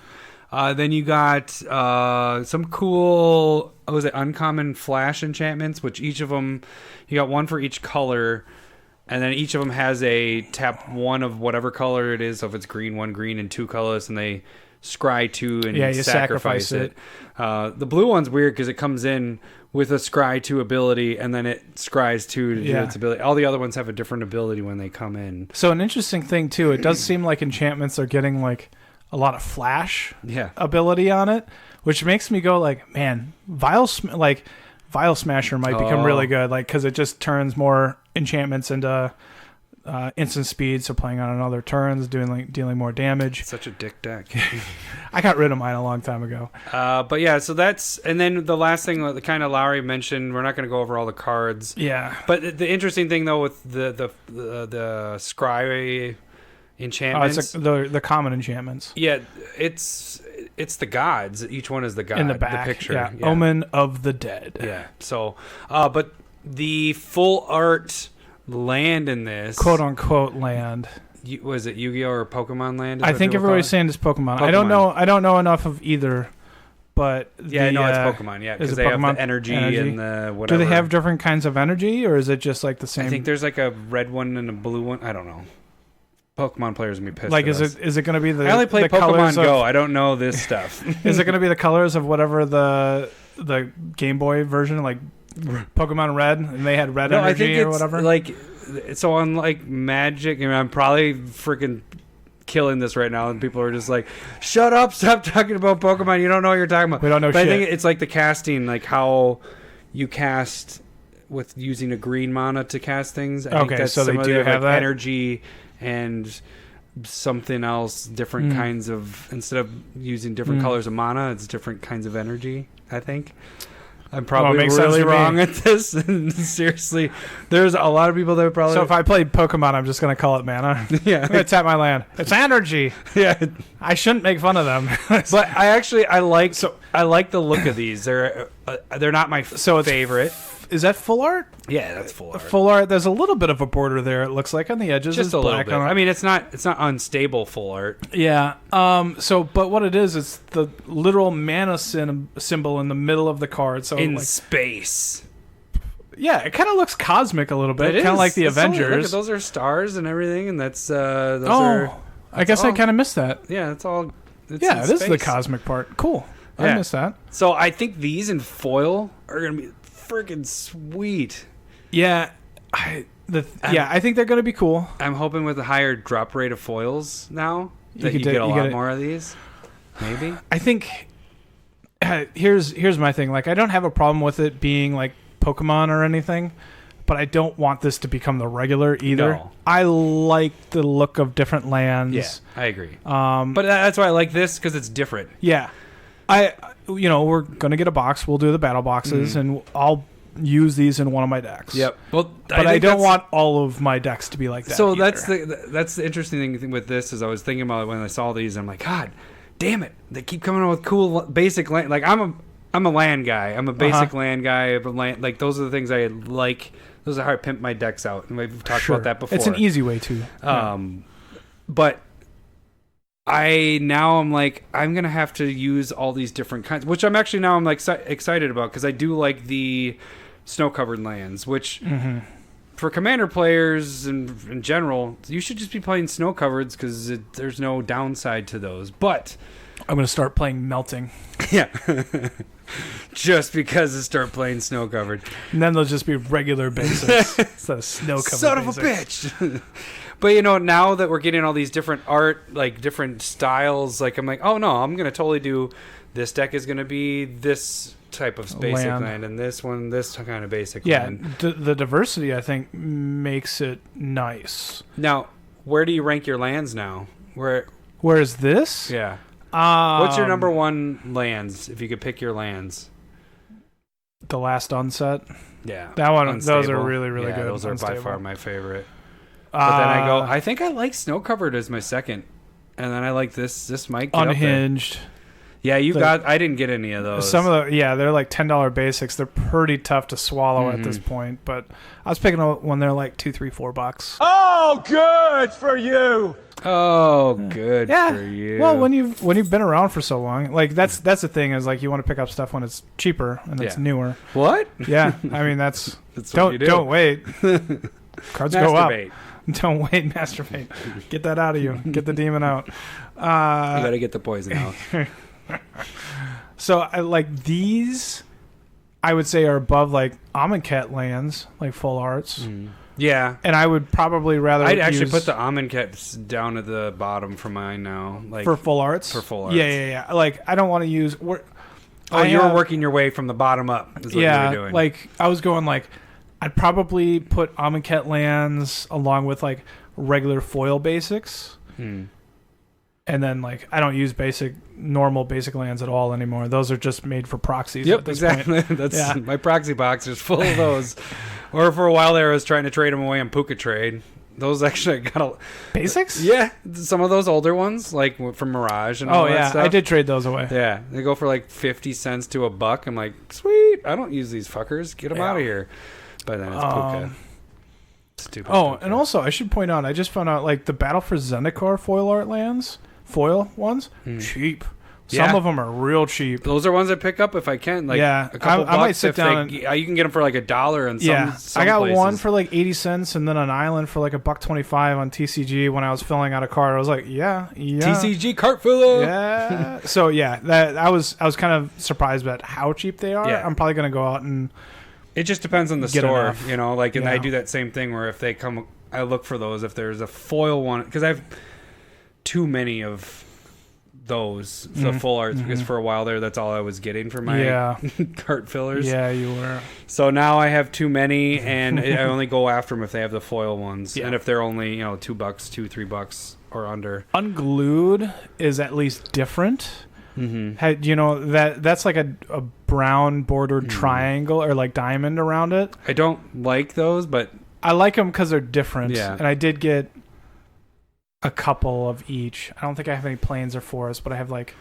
Then you got some cool. Uncommon flash enchantments, which each of them you got one for each color. And then each of them has a tap one of whatever color it is. So if it's green, 1 green, and 2 colors, and they scry 2 and you sacrifice it. The blue one's weird because it comes in with a scry 2 ability and then it scries 2 to do its ability. All the other ones have a different ability when they come in.
So an interesting thing too, it does seem like enchantments are getting like a lot of flash ability on it, which makes me go like, man, Vial Smasher might become really good, like because it just turns more enchantments into instant speed, so playing on another turns, dealing more damage.
Such a dick deck.
I got rid of mine a long time ago.
But yeah, so that's, and then the last thing that kind of Lowry mentioned, we're not going to go over all the cards.
Yeah.
But the interesting thing though with the scry enchantments,
the common enchantments.
Yeah, it's the gods. Each one is the god
in the back.
The picture.
Yeah. Omen of the Dead.
Yeah. So, but the full art land in this,
quote unquote land.
Was it Yu-Gi-Oh or Pokemon land?
I think everybody's saying it's Pokemon. I don't know enough of either, but
I know it's Pokemon. Yeah, because they have the energy and the whatever.
Do they have different kinds of energy, or is it just like the same?
I think there's like a red one and a blue one. I don't know. Pokemon players will be pissed.
Like, is it going to be the?
I only play Pokemon Go. I don't know this stuff.
Is it going to be the colors of whatever the Game Boy version, like Pokemon Red, and they had red energy or whatever?
Like, so on like Magic, I mean, I'm probably freaking killing this right now, and people are just like, "Shut up! Stop talking about Pokemon. You don't know what you're talking about."
We don't know shit.
I think it's like the casting, like how you cast with using a green mana to cast things. I think that's
so they do have that
energy and something else, different kinds of, instead of using different colors of mana, it's different kinds of energy, I think. I'm probably really wrong at this. Seriously, there's a lot of people that would probably...
So if I played Pokemon, I'm just going to call it mana?
Yeah.
I'm going to tap my land. It's energy.
Yeah.
I shouldn't make fun of them.
But I like the look of these. They're not my favorite.
Is that full art?
Yeah, that's full art.
Full art. There's a little bit of a border there. It looks like on the edges.
Just a little bit. I mean, it's not unstable full art.
Yeah. But what it is, it's the literal mana symbol in the middle of the card. So
in space.
Yeah, it kind of looks cosmic a little bit, kind of like the Avengers.
Those are stars and everything, and that's
I guess I kind of missed that.
Yeah, it's all. It
is the cosmic part. Cool. Yeah. I missed that.
So I think these in foil are gonna be freaking sweet.
Yeah, I think they're gonna be cool.
I'm hoping with a higher drop rate of foils now that you get a lot more of these. Maybe.
I think here's my thing. Like, I don't have a problem with it being like Pokemon or anything, but I don't want this to become the regular either. No. I like the look of different lands.
Yeah, I agree. But that's why I like this, because it's different.
Yeah. We're gonna get a box. We'll do the battle boxes, and I'll use these in one of my decks.
Yep. Well,
but I don't want all of my decks to be like that.
So either. that's the interesting thing with this is I was thinking about it when I saw these. And I'm like, God, damn it! They keep coming out with cool basic land. Like I'm a land guy. I'm a basic land guy. Like those are the things I like. Those are how I pimp my decks out, and we've talked about that before.
It's an easy way to.
But. I'm like, I'm going to have to use all these different kinds, which I'm actually now excited about, because I do like the snow-covered lands, which for Commander players and in general, you should just be playing snow-covereds, because there's no downside to those. But
I'm going to start playing Melting.
Yeah. Just because I start playing snow-covered.
And then they'll just be regular basics instead of snow-covered
Son of
basics.
a bitch! But, now that we're getting all these different art, like different styles, like I'm like, oh no, I'm going to totally do, this deck is going to be this type of basic land, and this one, this kind of basic land.
Yeah, the diversity, I think, makes it nice.
Now, where do you rank your lands now? Where
is this?
Yeah. What's your number one lands, if you could pick your lands?
The Last Unset.
Yeah.
That one, unstable. Those are really, really good.
Those are by far my favorite. But then I think I like Snow Covered as my second. And then I like this might get
Unhinged.
Up there. Yeah, I didn't get any of those.
Some of they're like $10 basics. They're pretty tough to swallow at this point. But I was picking up when they're like $2, $3, $4.
Oh, good for you.
Oh, good for you.
Well, when you've been around for so long, like that's the thing is like you want to pick up stuff when it's cheaper and it's newer.
What?
Yeah, I mean that's
what you do.
Don't wait. Cards go up. Don't wait, masturbate. Get that out of you. Get the demon out. You
gotta get the poison out.
So I like these. I would say are above like Amonkhet lands, like full arts.
Yeah,
and I would probably rather.
I'd actually put the Amonkhet down at the bottom for mine now, like
for full arts.
For full arts,
yeah. Like I don't want to use.
You were working your way from the bottom up. Is what you were doing.
Like I was going like. I'd probably put Amonkhet lands along with like regular foil basics. And then, like, I don't use normal basic lands at all anymore. Those are just made for proxies.
Yep, exactly. That's my proxy box is full of those. Or for a while there, I was trying to trade them away on Puka Trade. Those actually got
basics.
Yeah, some of those older ones, like from Mirage and all that stuff.
I did trade those away.
Yeah, they go for like 50 cents to $1. I'm like, sweet. I don't use these fuckers. Get them out of here. But then it's Puka. Stupid. Puka.
And also I should point out, I just found out like the Battle for Zendikar foil art lands. Foil ones, cheap. Some of them are real cheap.
Those are ones I pick up if I can. Like a couple bucks.
I might sit down.
You can get them for like $1 and some
I got
places.
one for like 80 cents, and then an island for like $1.25 on TCG when I was filling out a cart. I was like, yeah.
TCG cart filler.
Yeah. So that I was kind of surprised about how cheap they are.
Yeah.
I'm probably gonna go out and.
It just depends on the store,
enough.
you know. Like, and I do that same thing where if they come, I look for those. If there's a foil one, because I've too many of those the full arts because for a while there that's all I was getting for my cart fillers.
Yeah, you were.
So now I have too many, and I only go after them if they have the foil ones, and if they're only $2, $2-3 or under.
Unglued is at least different. That's like a brown bordered triangle or like diamond around it.
I don't like those, but
I like them because they're different.
Yeah,
and I did get a couple of each. I don't think I have any plains or forests, but I have like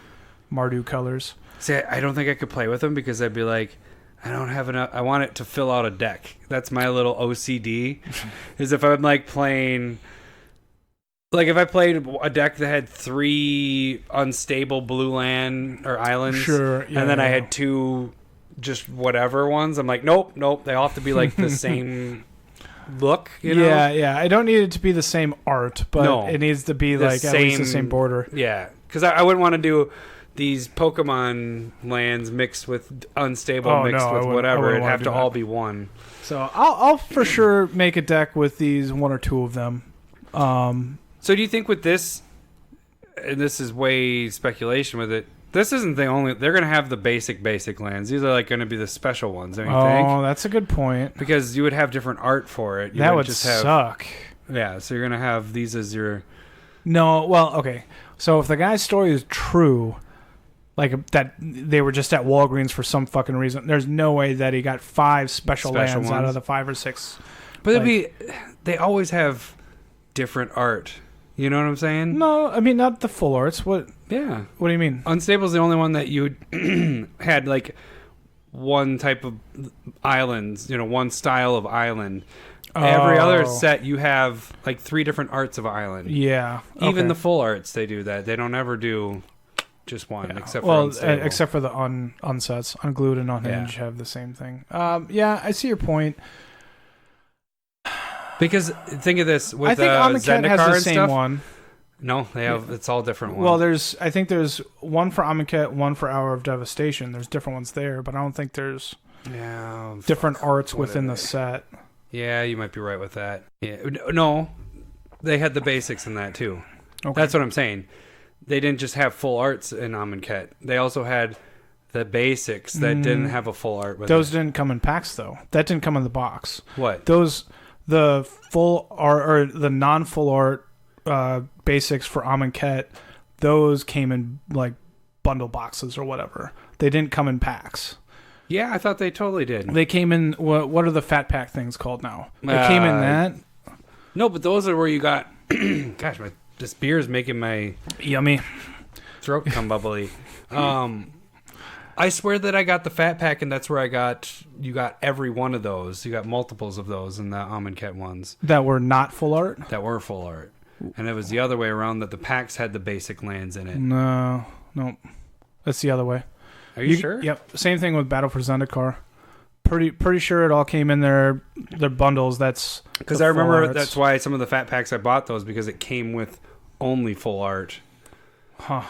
Mardu colors.
See, I don't think I could play with them because I'd be like, I don't have enough. I want it to fill out a deck. That's my little OCD. Is if I'm like playing, like if I played a deck that had 3 unstable blue land or islands, and then I had 2 just whatever ones. I'm like, nope. They all have to be like the same. Look,
yeah. I don't need it to be the same art, but it needs to be like at least the same border.
Yeah, because I wouldn't want to do these Pokemon lands mixed with unstable mixed with whatever. It'd have to all be one.
So I'll for sure make a deck with these 1 or 2 of them.
So do you think with this, and this is way speculation with it, this isn't the only. They're going to have the basic lands. These are like going to be the special ones. Don't you think?
Oh, that's a good point.
Because you would have different art for it.
That would just suck.
Yeah, so you're going to have these as your.
No, well, okay. So if the guy's story is true, like that they were just at Walgreens for some fucking reason, there's no way that he got 5 special lands ones out of the 5 or 6.
But they always have different art. You know what I'm saying?
No, I mean not the full arts. What?
Yeah.
What do you mean?
Unstable's the only one that you had like one type of islands, one style of island. Every other set you have like 3 different arts of island.
Yeah.
Even the full arts they do that. They don't ever do just one except for Unstable.
Except for the unsets. Unglued and Unhinged have the same thing. I see your point.
Because think of this with
I think Amonkhet has the same
stuff.
One.
No, they have. It's all different ones.
Well, I think there's one for Amonkhet, one for Hour of Devastation. There's different ones there, but I don't think there's different arts within the set.
Yeah, you might be right with that. Yeah, no, they had the basics in that too.
Okay.
That's what I'm saying. They didn't just have full arts in Amonkhet. They also had the basics that didn't have a full art with
those didn't come in packs though. That didn't come in the box.
What?
The full art or the non-full art basics for Amonkhet, those came in like bundle boxes or whatever. They didn't come in packs.
Yeah, I thought they totally did.
They came in. What are the fat pack things called now? They came in that.
No, but those are where you got. Gosh, this beer is making my
yummy
throat come bubbly. I swear that I got the fat pack, and that's where you got every one of those. You got multiples of those in the Amonkhet ones.
That were not full art?
That were full art. And it was the other way around that the packs had the basic lands in it.
No. That's the other way.
Are you sure?
Yep. Same thing with Battle for Zendikar. Pretty sure it all came in their bundles. That's
because I remember that's why some of the fat packs I bought those because it came with only full art.
Huh.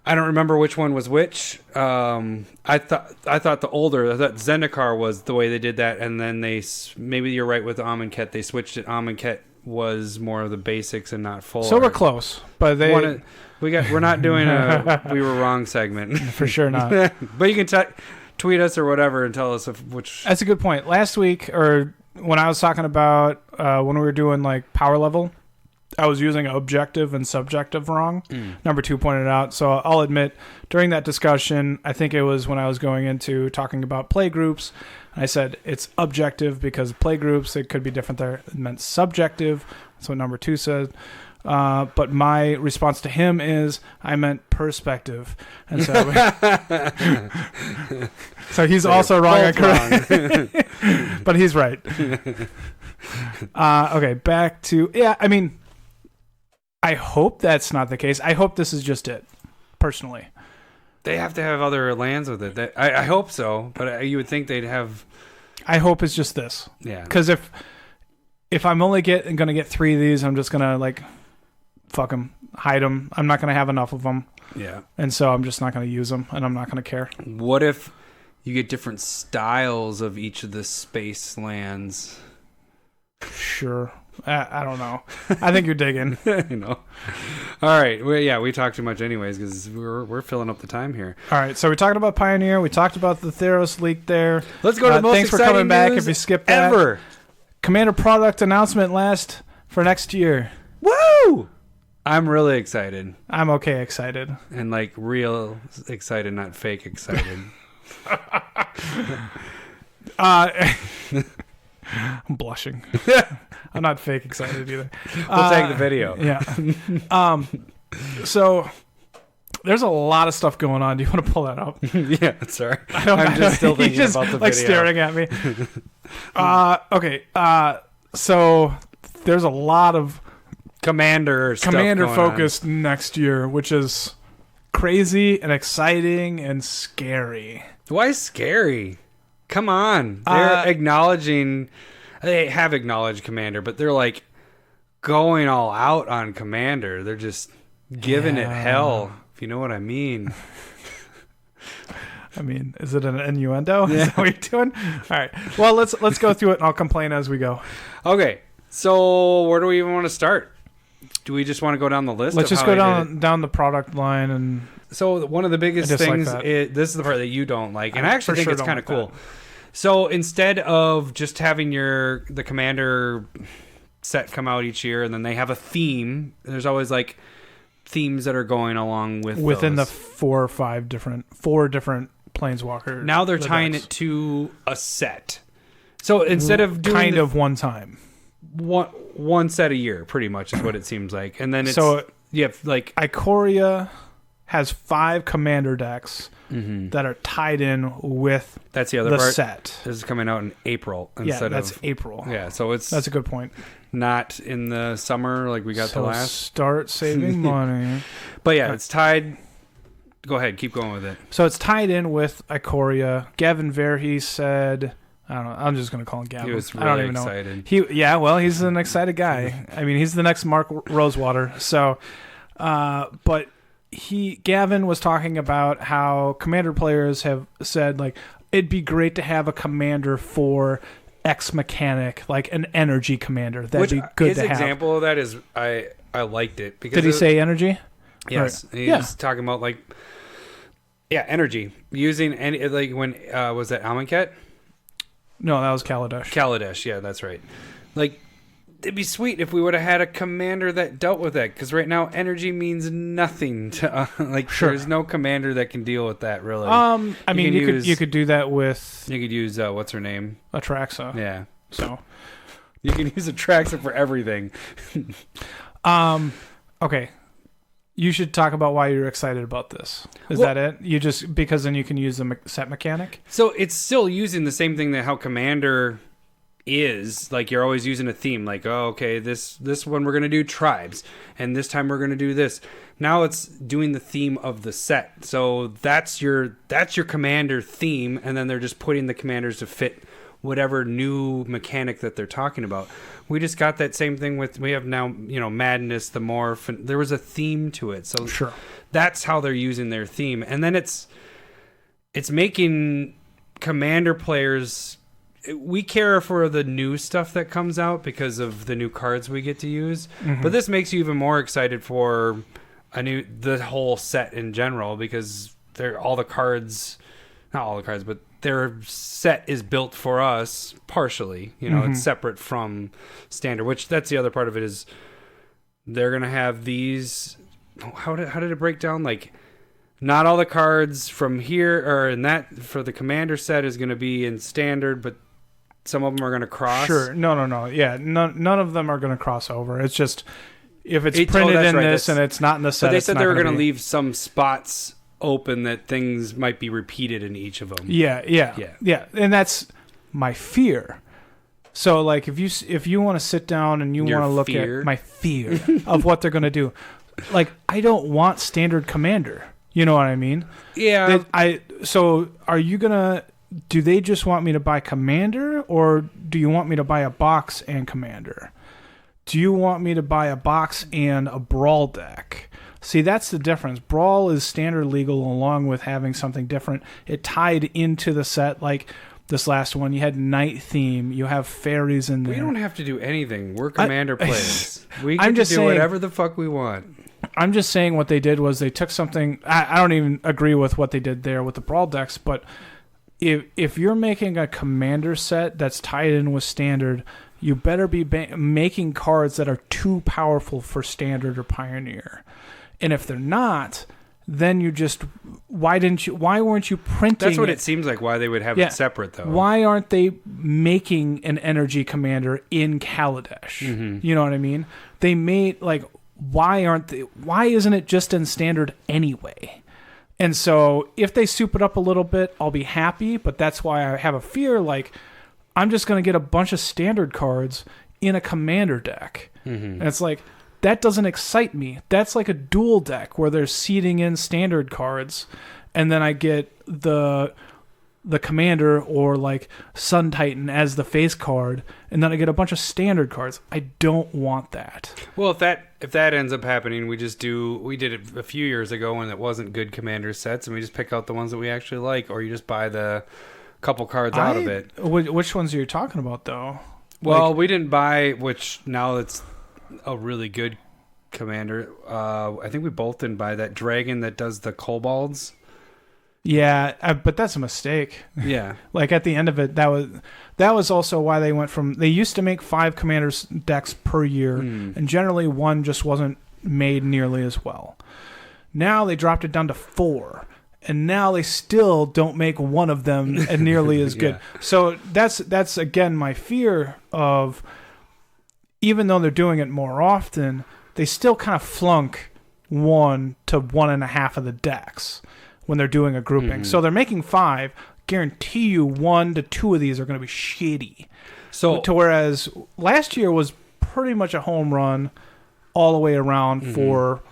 I don't remember which one was which. I thought Zendikar was the way they did that, and then maybe you're right with Amonkhet. They switched it. Amonkhet was more of the basics and not full.
So art. We're close, but
we're not doing a we were wrong segment
for sure not.
But you can tweet us or whatever and tell us which.
That's a good point. Last week or when I was talking about when we were doing like power level, I was using objective and subjective wrong. Number 2 pointed out. So I'll admit, during that discussion, I think it was when I was going into talking about play groups, I said it's objective because play groups, it could be different there. It meant subjective. That's what number 2 said. But my response to him is I meant perspective. And so, so he's also wrong. I correct. But he's right. Okay, back to, I mean, I hope that's not the case. I hope this is just it, personally.
They have to have other lands with it. I hope so, but you would think they'd have...
I hope it's just this.
Yeah.
Because if I'm only going to get 3 of these, I'm just going to, like, fuck them, hide them. I'm not going to have enough of them.
Yeah.
And so I'm just not going to use them, and I'm not going to care.
What if you get different styles of each of the space lands?
Sure. I don't know. I think you're digging.
You know. All right. Well, we talk too much anyways because we're filling up the time here.
All right. So we talked about Pioneer. We talked about the Theros leak there.
Let's go to the most
thanks
exciting
for coming back.
news
if you skipped that.
ever.
Commander product announcement for next year.
Woo! I'm really excited.
I'm okay excited.
And like real excited, not fake excited.
I'm blushing. I'm not fake excited either.
We'll take the video.
Yeah. So there's a lot of stuff going on. Do you want to pull that up?
Yeah, sorry. I'm just still thinking about the video.
Like staring at me. Okay. So there's a lot of
Commander
focused next year, which is crazy and exciting and scary.
Why scary? Come on. They're acknowledging... They have acknowledged Commander, but they're like going all out on Commander. They're just giving it hell, if you know what I mean.
I mean, is it an innuendo? Yeah. Is that what you're doing? All right. Well, let's go through it, and I'll complain as we go.
Okay. So where do we even want to start? Do we just want to go down the list?
Let's just go down the product line. And
so one of the biggest things, this is the part that you don't like, and I actually think it's kind of cool. So instead of just having the Commander set come out each year, and then they have a theme, there's always like themes that are going along within
the four different Planeswalker.
Now they're tying it to a set. So instead of doing
one time,
one set a year, pretty much is what it seems like, and then you have like
Ikoria has 5 Commander decks. Mm-hmm. That are tied in with
that's the other part.
Set.
This is coming out in April
that's April.
Yeah, so that's
a good point.
Not in the summer like we got the last.
Start saving money.
But yeah, it's tied. Go ahead, keep going with it.
So it's tied in with Ikoria. Gavin Verhey said, I don't know. I'm just going to call him Gavin.
He was really
I don't even
excited.
Know. He's an excited guy. I mean, he's the next Mark Rosewater. So, but. Gavin was talking about how Commander players have said, like, it'd be great to have a commander for X mechanic, like an energy commander. That'd be good to have.
His example of that is, I liked it. Because
did he say energy?
Yes. He was talking about, like, energy. Using any, like, when, was that Amonkhet?
No, that was Kaladesh.
Kaladesh, yeah, that's right. Like, it'd be sweet if we would have had a commander that dealt with that, because right now energy means nothing to there's no commander that can deal with that really.
I mean you could do that with,
you could use what's her name,
Atraxa.
Yeah,
so
you can use Atraxa for everything.
Okay, you should talk about why you're excited about this. Is that it? You just because then you can use the set mechanic.
So it's still using the same thing that how Commander is, like, you're always using a theme, like, oh, okay, this one we're going to do tribes, and this time we're going to do this. Now it's doing the theme of the set. So that's your commander theme, and then they're just putting the commanders to fit whatever new mechanic that they're talking about. We just got that same thing we have now, Madness, the Morph, and there was a theme to it. So
sure, that's
how they're using their theme. And then it's making commander players, we care for the new stuff that comes out because of the new cards we get to use. Mm-hmm. But this makes you even more excited for the whole set in general, because not all the cards, but their set is built for us partially. You know, it's separate from standard. Which that's the other part of it is they're gonna have these. How did it break down? Like, not all the cards from here or in that for the commander set is gonna be in standard, but some of them are gonna cross.
Sure. No. Yeah, none of them are gonna cross over. It's just if it's printed in this and it's not in the set.
But they said they were gonna leave some spots open that things might be repeated in each of them.
Yeah, and that's my fear. So like if you want to sit down and you want to look at my fear of what they're going to do, like I don't want standard commander. You know what I mean?
Yeah.
So are you gonna? Do they just want me to buy commander, or do you want me to buy a box and commander? Do you want me to buy a box and a brawl deck? See, that's the difference. Brawl is standard legal along with having something different. It tied into the set, like this last one. You had night theme. You have fairies in there.
We don't have to do anything. We're commander players. We can do whatever the fuck we want.
I'm just saying what they did was they took something. I don't even agree with what they did there with the brawl decks, but if you're making a commander set that's tied in with standard, you better be making cards that are too powerful for standard or pioneer. And if they're not, then you just why weren't you printing?
That's what it seems like. Why they would have it separate though?
Why aren't they making an energy commander in Kaladesh? You know what I mean? They made like why isn't it just in standard anyway? And so if they soup it up a little bit, I'll be happy. But that's why I have a fear. Like I'm just going to get a bunch of standard cards in a commander deck, and it's like. That doesn't excite me. That's like a dual deck where they're seeding in standard cards, and then I get the commander or like Sun Titan as the face card, and then I get a bunch of standard cards. I don't want that.
Well, if that ends up happening, we did it a few years ago when it wasn't good commander sets, and we just pick out the ones that we actually like, or you just buy the couple cards out of it.
Which ones are you talking about though?
Well, we didn't buy, which now it's a really good commander. I think we both didn't buy that dragon that does the kobolds.
Yeah, but that's a mistake.
Yeah.
Like at the end of it, that was also why they went from, they used to make 5 commanders decks per year, and generally one just wasn't made nearly as well. Now they dropped it down to 4. And now they still don't make one of them nearly as good. Yeah. So that's again my fear of, even though they're doing it more often, they still kind of flunk 1 to 1.5 of the decks when they're doing a grouping. So they're making 5. Guarantee you 1 to 2 of these are going to be shitty. So whereas last year was pretty much a home run all the way around for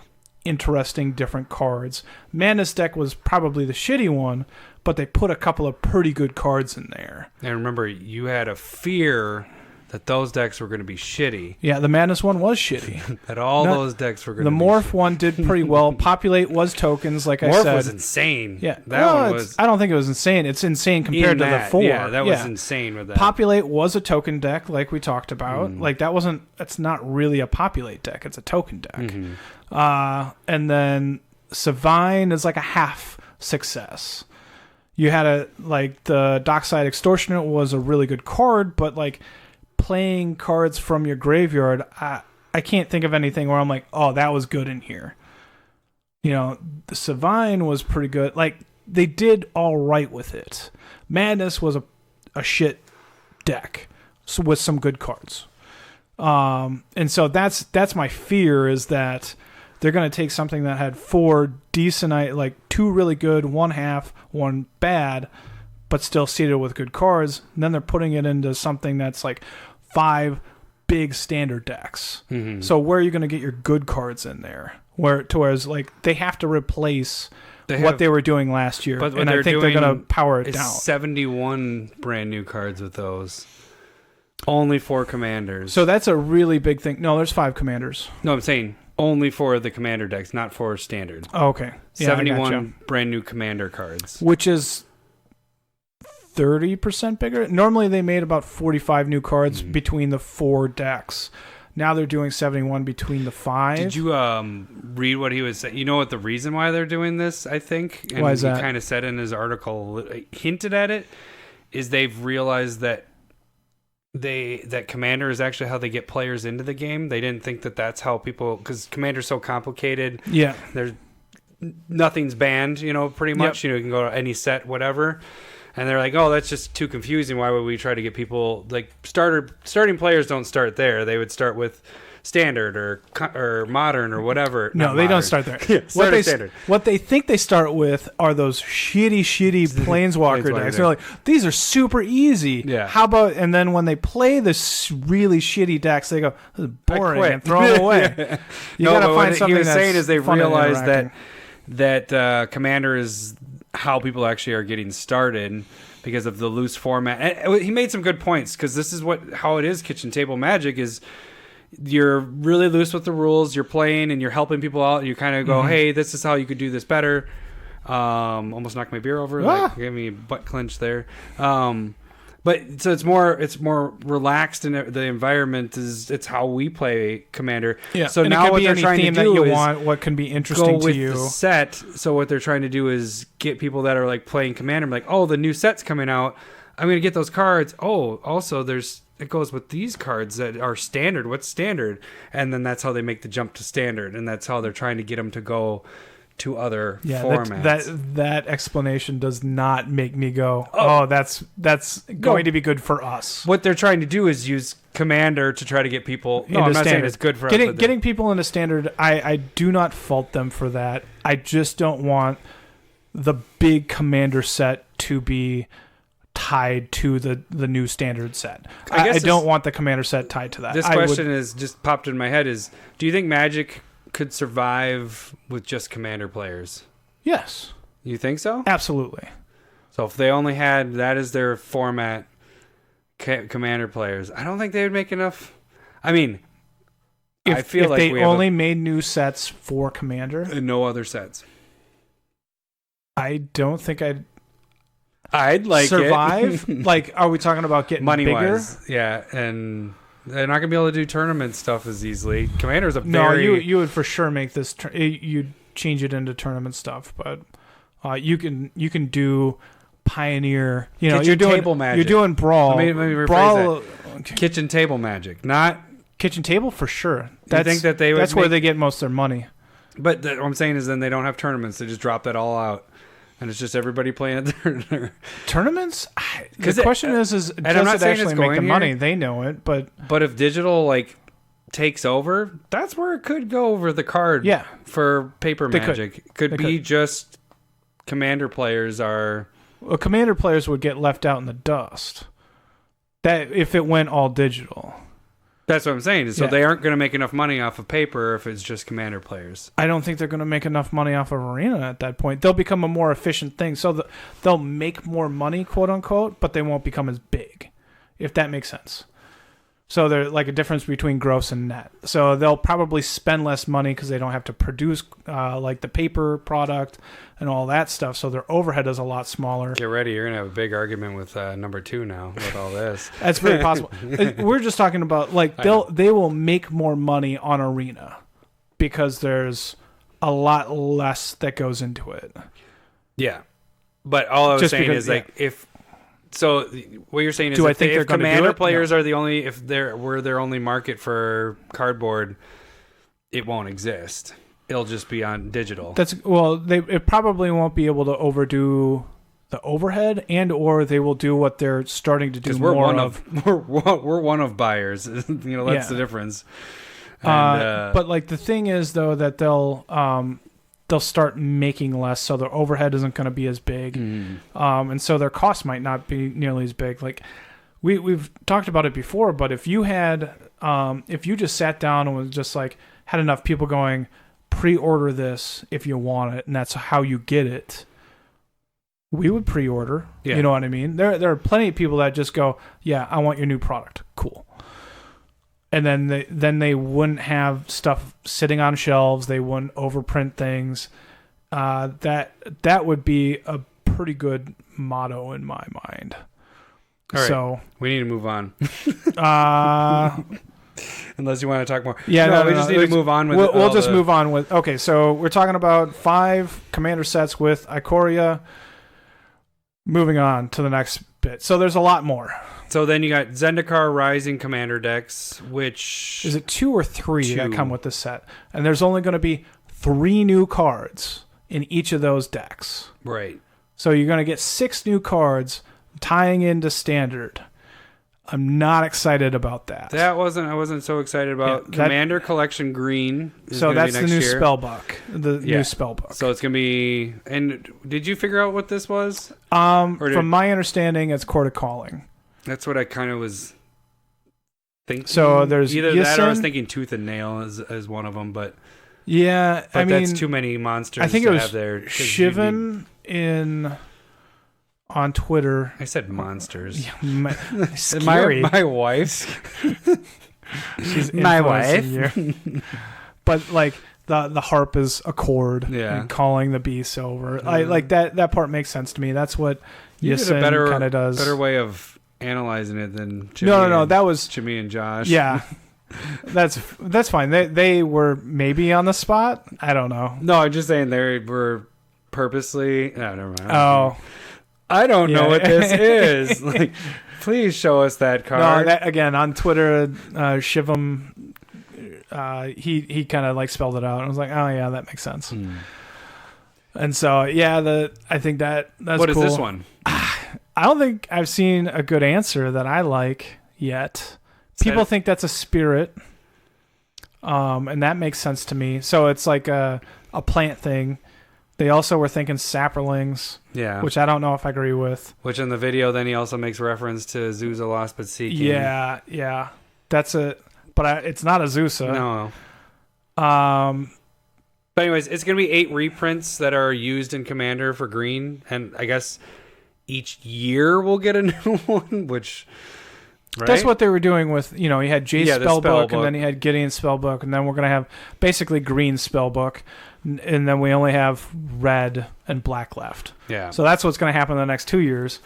interesting different cards. Madness deck was probably the shitty one, but they put a couple of pretty good cards in there.
And remember, you had a fear that those decks were going to be shitty.
Yeah, the Madness one was shitty.
That those decks were going to be
shitty. The Morph one did pretty well. Populate was tokens, like I said.
Morph was insane.
Yeah,
that one was...
I don't think it was insane. It's insane compared to the 4.
Yeah, that was insane with that.
Populate was a token deck, like we talked about. Like that's not really a Populate deck. It's a token deck. And then Savine is like a half success. You had the Dockside Extortionate was a really good card, but like playing cards from your graveyard, I can't think of anything where I'm like, oh, that was good in here. You know, the Savine was pretty good. Like, they did all right with it. Madness was a shit deck with some good cards. And so that's my fear, is that they're going to take something that had 4 decent, like 2 really good, 1 half, 1 bad, but still seeded with good cards. And then they're putting it into something that's like 5 big standard decks. So where are you going to get your good cards in there? Whereas like they have to replace what they were doing last year, and I think they're going to power it down.
71 brand new cards with those. Only 4 commanders.
So that's a really big thing. No, there's 5 commanders.
No, I'm saying only for the commander decks, not for standard.
Oh, okay. Yeah,
71 brand new commander cards.
Which is 30% bigger. Normally they made about 45 new cards between the 4 decks. Now they're doing 71 between the 5.
Did you read what he was saying? You know what the reason why they're doing this, I think? And
why is that?
He kind of said in his article, hinted at it, is they've realized that Commander is actually how they get players into the game. They didn't think that that's how people, because Commander's so complicated.
Yeah.
Nothing's banned, pretty much. You can go to any set, whatever. And they're like, oh, that's just too confusing. Why would we try to get people, like, starting players don't start there. They would start with standard or modern or whatever.
No, they don't start there.
Standard.
What they think they start with are those shitty Planeswalker decks. They're like, these are super easy.
Yeah.
How about, and then when they play this really shitty decks, they go, this is boring, and throw them away.
Yeah.
You gotta find something.
He was saying is they've realized
that
Commander is how people actually are getting started because of the loose format. And he made some good points, because this is how it is. Kitchen table Magic is, you're really loose with the rules. You're playing and you're helping people out. And you kind of go, hey, this is how you could do this better. Almost knocked my beer over. Like, gave me a butt clench there. But so it's more relaxed, and the environment it's how we play Commander.
Yeah.
So
and
now
it
what they're trying to do is
what can be interesting
go with
to you.
The set. So what they're trying to do is get people that are like playing Commander, like, oh, the new set's coming out. I'm going to get those cards. Oh, also it goes with these cards that are standard. What's standard? And then that's how they make the jump to standard, and that's how they're trying to get them to go to other formats.
That explanation does not make me go, oh, that's going to be good for us.
What they're trying to do is use Commander to try to get people. No, I'm not saying it's good for us.
Getting people into standard, I do not fault them for that. I just don't want the big Commander set to be tied to the new standard set. I don't want the Commander set tied to that.
This question is just popped in my head is, do you think Magic could survive with just Commander players?
Yes.
You think so?
Absolutely.
So if they only had that as their format, Commander players, I don't think they would make enough. I mean, I feel like
they only made new sets for Commander
and no other sets,
I don't think
I'd like
survive. Like, are we talking about getting
money
bigger?
Wise, yeah, and they're not gonna be able to do tournament stuff as easily. Commander's a
no. You would for sure make this. You'd change it into tournament stuff, but you can do Pioneer. You're doing
table Magic.
You're doing Brawl.
Let me rephrase
Brawl.
that. Okay. Kitchen table Magic, not
kitchen table for sure.
I think that they would.
That's where they get most of their money.
But what I'm saying is, then they don't have tournaments. They just drop that all out. And it's just everybody playing at their
tournaments. Because the question is does it actually make the money? They know it, but
if digital takes over, that's where it could go over the card.
Yeah.
For paper Magic, could be just Commander players are.
Well, Commander players would get left out in the dust. That if it went all digital.
That's what I'm saying. So they aren't going to make enough money off of paper if it's just Commander players.
I don't think they're going to make enough money off of Arena at that point. They'll become a more efficient thing. So they'll make more money, quote unquote, but they won't become as big, if that makes sense. So there's like a difference between gross and net. So they'll probably spend less money because they don't have to produce like the paper product and all that stuff. So their overhead is a lot smaller.
Get ready. You're going to have a big argument with number 2 now with all this.
That's very possible. We're just talking about they will make more money on Arena because there's a lot less that goes into it.
Yeah. But all I was saying is if... So what you're saying is if Commander players are the only, if we're their only market for cardboard, it won't exist. It'll just be on digital.
It probably won't be able to overdo the overhead, and/or they will do what they're starting to do more
we're one of buyers. That's the difference. And,
but the thing is though that they'll start making less, so their overhead isn't going to be as big, and so their cost might not be nearly as big. Like we've talked about it before, but if you had, if you just sat down and was just had enough people going, pre-order this if you want it, and that's how you get it, we would pre-order. Yeah. You know what I mean? There are plenty of people that just go, yeah, I want your new product. Cool. And then they wouldn't have stuff sitting on shelves. They wouldn't overprint things. That would be a pretty good motto in my mind.
All right.
So
we need to move on. Unless you want to talk more.
Yeah, no,
we just need to move on with
We'll just move on with... Okay, so we're talking about 5 commander sets with Ikoria. Moving on to the next bit. So there's a lot more.
So then you got Zendikar Rising Commander decks, which...
Is it 2 or 3 that come with this set? And there's only going to be 3 new cards in each of those decks.
Right.
So you're going to get 6 new cards tying into Standard. I'm not excited about that.
I wasn't so excited about Commander Collection Green.
So that's the new spellbook. New spellbook.
So it's gonna be. And did you figure out what this was?
From my understanding, it's Court of Calling.
That's what I kind of was thinking.
So there's
either that or I was thinking Tooth and Nail as one of them, but
yeah, I mean
that's too many monsters.
I think
to
it was
have there.
Shivan on Twitter.
I said monsters.
Yeah, scary.
My wife.
She's
my wife.
You. But like the harp is a chord.
Yeah.
And calling the beast over. Like that part makes sense to me. That's what Yasin kind of does.
Better way of analyzing it than Jimmy
no. That was
Jimmy and Josh.
Yeah. That's fine. They were maybe on the spot. I don't know.
No, I'm just saying they were purposely. No, never mind.
Oh.
I don't know what this is. Like, please show us that card.
No, again on Twitter, Shivam, he kind of like spelled it out. I was like, oh yeah, that makes sense. And so yeah, I think that's
what
cool.
is this one?
I don't think I've seen a good answer that I like yet. People think that's a spirit, and that makes sense to me. So it's like a plant thing. They also were thinking sapperlings, which I don't know if I agree with.
Which in the video, then he also makes reference to Zuza Lost But Seeking.
Yeah. That's it. But it's not a Zusa.
No. But anyways, it's going to be 8 reprints that are used in Commander for green. And I guess each year we'll get a new one, which... Right?
That's what they were doing with, you had Jay's spellbook, and then he had Gideon's spellbook, and then we're going to have basically green spellbook, and then we only have red and black left.
Yeah.
So that's what's going to happen in the next 2 years.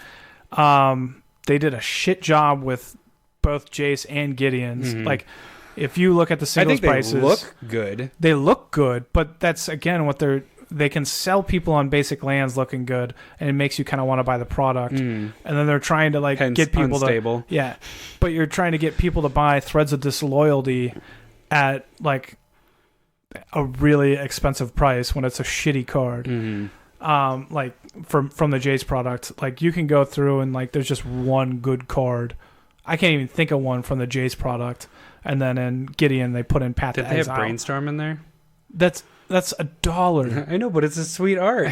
They did a shit job with both Jace and Gideon's.
Mm-hmm.
Like, if you look at the singles prices,
they look good.
They look good, but that's again what they can sell people on basic lands looking good, and it makes you kind of want to buy the product. And then they're trying to get people
unstable.
But you're trying to get people to buy Threads of Disloyalty at like a really expensive price when it's a shitty card. Like from the Jace product, like you can go through and like there's just one good card. I can't even think of one from the Jace product. And then in Gideon they put in Path to Exile.
Did they have Brainstorm in there?
That's $1.
I know, but it's a sweet art.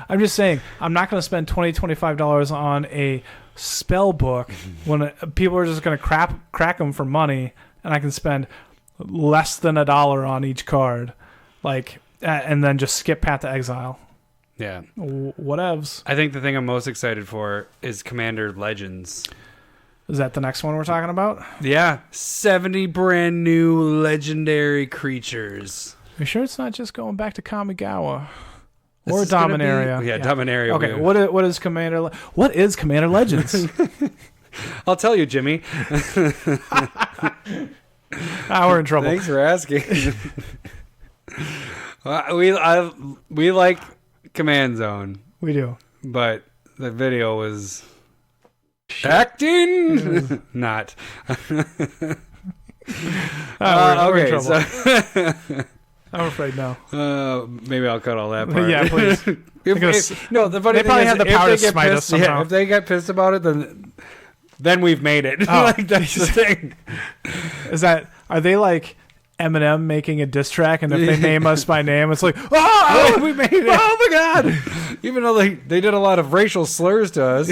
I'm just saying, I'm not going to spend $20-$25 on a spell book when people are just going to crack them for money, and I can spend less than $1 on each card, and then just skip Path to Exile.
Yeah.
Whatevs.
I think the thing I'm most excited for is Commander Legends.
Is that the next one we're talking about?
Yeah. 70 brand new legendary creatures.
You sure it's not just going back to Kamigawa? Or Dominaria?
Yeah, Dominaria.
Okay, what is Commander Legends?
I'll tell you, Jimmy.
We're in trouble.
Thanks for asking. We like Command Zone.
We do.
But the video was acting not.
We're in trouble.
So
I'm afraid no.
Maybe I'll cut all that part.
Yeah, please.
No, the funny
they
thing
probably
is,
have the power to smite us somehow.
Yeah, if they get pissed about it, then we've made it. Like, that's the thing.
Are they like Eminem making a diss track, and if they name us by name, it's like, oh, we made it. Oh my god!
Even though they did a lot of racial slurs to us.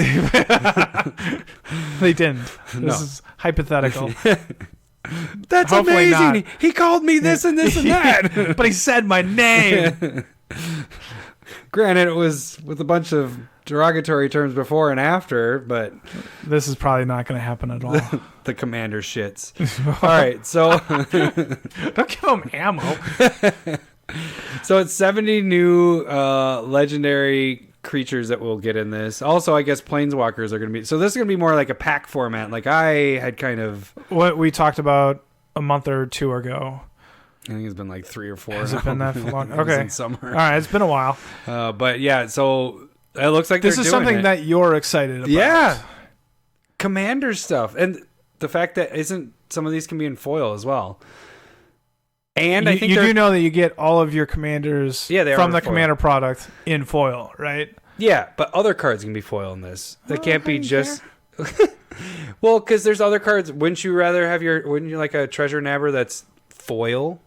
They didn't. This is hypothetical.
That's
hopefully
amazing.
Not.
He called me this and this and that.
But he said my name.
Granted, it was with a bunch of derogatory terms before and after, but
this is probably not going to happen at all.
The commander shits. All right, so
don't give him ammo.
So it's 70 new legendary creatures that we'll get in this. Also, I guess planeswalkers are going to be. So this is going to be more like a pack format. Like I had kind of
what we talked about a month or two ago.
I think it's been like 3 or 4.
Has it been that long?
It was
Okay.
in summer.
All right, it's been a while.
But yeah, so it looks like
This
they're
is
doing
something
it.
that you're excited about.
Yeah. Commander stuff. And the fact that some of these can be in foil as well. And I think
you do know that you get all of your commanders from the Commander product in foil, right?
Yeah, but other cards can be foil in this. That can't be just... Well, because there's other cards. Wouldn't you like a treasure nabber that's foil?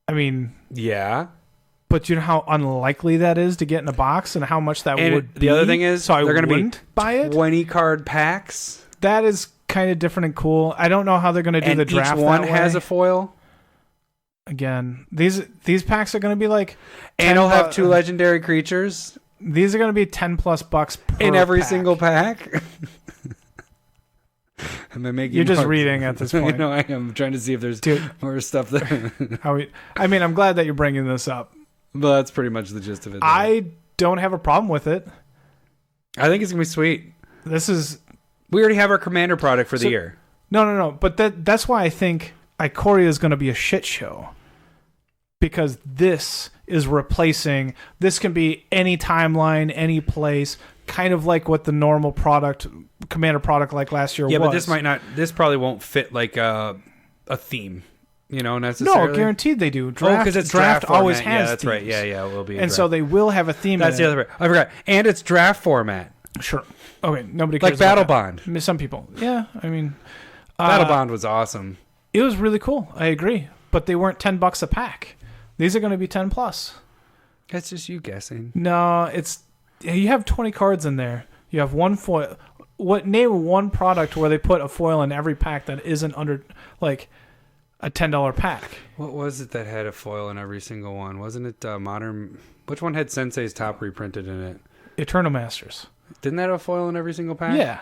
I mean...
Yeah.
But you know how unlikely that is to get in a box and how much that would be?
The other thing is,
so
they're going to be
buy it?
20 card packs.
That is kind of different and cool. I don't know how they're going to do the draft.
Each one
that
has
way.
a foil.
Again, these packs are going to be like...
And it'll have 2 legendary creatures.
These are going to be $10+ per
in every
pack.
single pack.
You're just reading at this point.
I am trying to see if there's more stuff there.
I'm glad that you're bringing this up.
But that's pretty much the gist of it.
I don't have a problem with it.
I think it's going to be sweet.
We
already have our Commander product for the year.
No. But that's why I think Ikoria is going to be a shit show. Because this is replacing... This can be any timeline, any place... Kind of like what the normal Commander product like last year was.
Yeah, but this might not... This probably won't fit like a theme, necessarily.
No, guaranteed they do. Because
it's
draft always
format.
has
Yeah, that's
themes.
right. Yeah, it will be.
And so they will have a theme.
That's the other part. I forgot. And it's draft format.
Sure. Okay, nobody cares
like Battle Bond.
Some people. Yeah, I mean...
Battle Bond was awesome.
It was really cool. I agree. But they weren't $10 a pack. These are going to be 10+.
That's just you guessing.
No, it's... You have 20 cards in there. You have one foil. Name one product where they put a foil in every pack that isn't under like a $10 pack.
What was it that had a foil in every single one? Wasn't it Modern? Which one had Sensei's top reprinted in it?
Eternal Masters.
Didn't that have a foil in every single pack?
Yeah,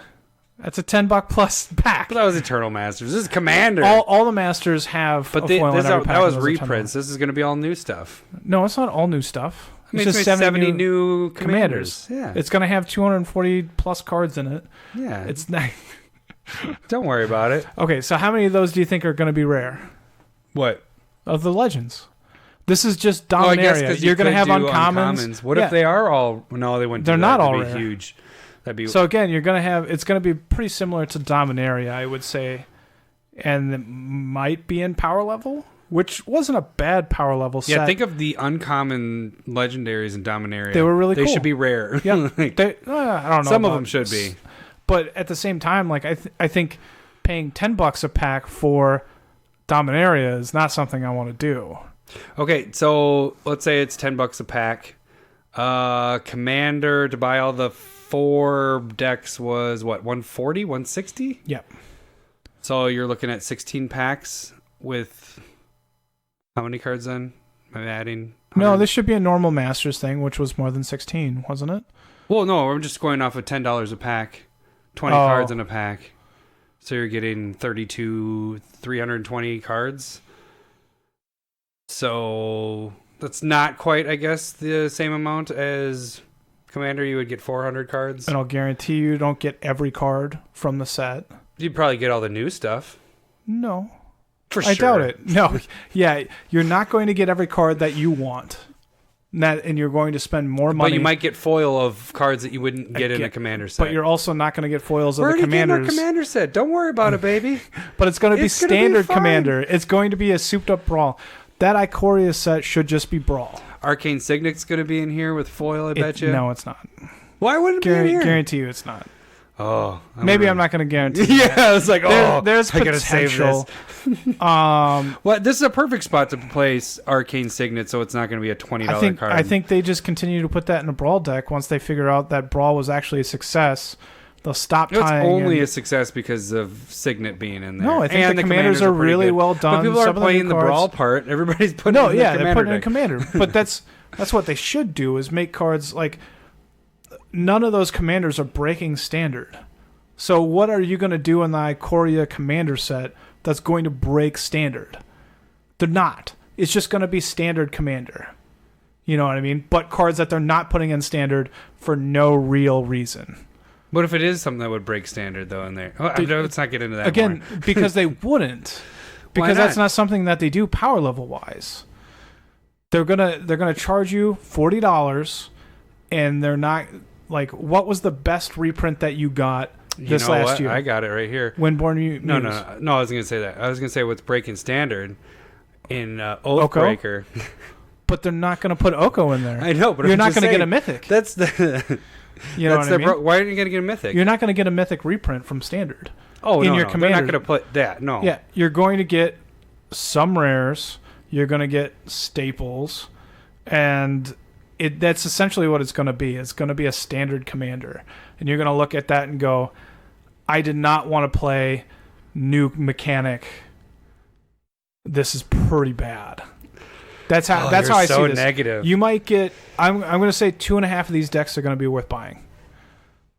that's a $10+ pack.
But that was Eternal Masters. This is Commander.
All the Masters have a foil in every pack.
That was reprints. This is going to be all new stuff.
No, it's not all new stuff.
It's just 70 new commanders.
Yeah. It's going to have 240+ cards in it.
Yeah.
It's not...
Don't worry about it.
Okay, so how many of those do you think are going to be rare?
What?
Of the Legends. This is just Dominaria. You're going to have uncommons.
What if they are all... No, they wouldn't.
They're not all rare.
Huge. That'd be...
So again, you're going to have... It's going to be pretty similar to Dominaria, I would say. And it might be in power level. Which wasn't a bad power level set.
Yeah, think of the uncommon legendaries in Dominaria.
They were really cool.
They should be rare.
Yeah, I don't know.
Some of them should be.
But at the same time, like I think paying $10 a pack for Dominaria is not something I want to do.
Okay, so let's say it's $10 a pack. Commander to buy all the 4 decks was what, 140, 160?
Yep.
So you're looking at 16 packs with... How many cards then? Am I adding? 100?
No, this should be a normal Masters thing, which was more than 16, wasn't it?
Well, no, I'm just going off of $10 a pack. 20 cards in a pack. So you're getting 320 cards. So that's not quite, I guess, the same amount as Commander. You would get 400 cards.
And I'll guarantee you don't get every card from the set.
You'd probably get all the new stuff.
No.
For sure.
I doubt it. No. Yeah, you're not going to get every card that you want. And you're going to spend more money.
But you might get foil of cards that you wouldn't get in a Commander set.
But you're also not going to get foils of
We're
the Commanders.
We're Commander set. Don't worry about it, baby.
But it's going to be standard Commander. It's going to be a souped-up Brawl. That Ikoria set should just be Brawl.
Arcane Signet's going to be in here with foil, I bet you.
No, it's not.
Why wouldn't it be in here?
Guarantee you it's not.
Oh,
maybe I'm not going to guarantee.
Yeah, it's like
there's
I gotta save this.
Well,
this is a perfect spot to place Arcane Signet, so it's not going to be a $20 card.
I think they just continue to put that in a Brawl deck once they figure out that Brawl was actually a success. They'll stop tying.
It's only a success because of Signet being in there.
No, I think the commanders are really well done.
But people are playing the Brawl part. Everybody's putting in the Commander
they're putting in
deck.
Commander. But that's what they should do is make cards like none of those commanders are breaking standard. So what are you going to do in the Ikoria Commander set that's going to break standard? They're not. It's just going to be standard Commander. You know what I mean? But cards that they're not putting in standard for no real reason.
What if it is something that would break standard, though, in there? Let's not get into that
again, because they wouldn't. Because that's not something that they do power level wise. They're gonna charge you $40, and they're not like, what was the best reprint that you got this last year?
I got it right here.
Windborne
No. I was gonna say that. I was gonna say what's breaking standard in Oathbreaker.
But they're not gonna put Oko in there.
I know, but
you're not gonna get a mythic.
That's the.
You know what I mean?
Why are you gonna get a mythic?
You're not gonna get a mythic reprint from standard.
Oh,
in
no,
your
no.
commander.
They're not gonna put that. No.
Yeah, you're going to get some rares. You're going to get staples, and that's essentially what it's going to be. It's going to be a standard commander, and you're going to look at that and go, I did not want to play new mechanic. This is pretty bad. That's how I see this.
Negative.
You might get. I'm going to say 2.5 of these decks are going to be worth buying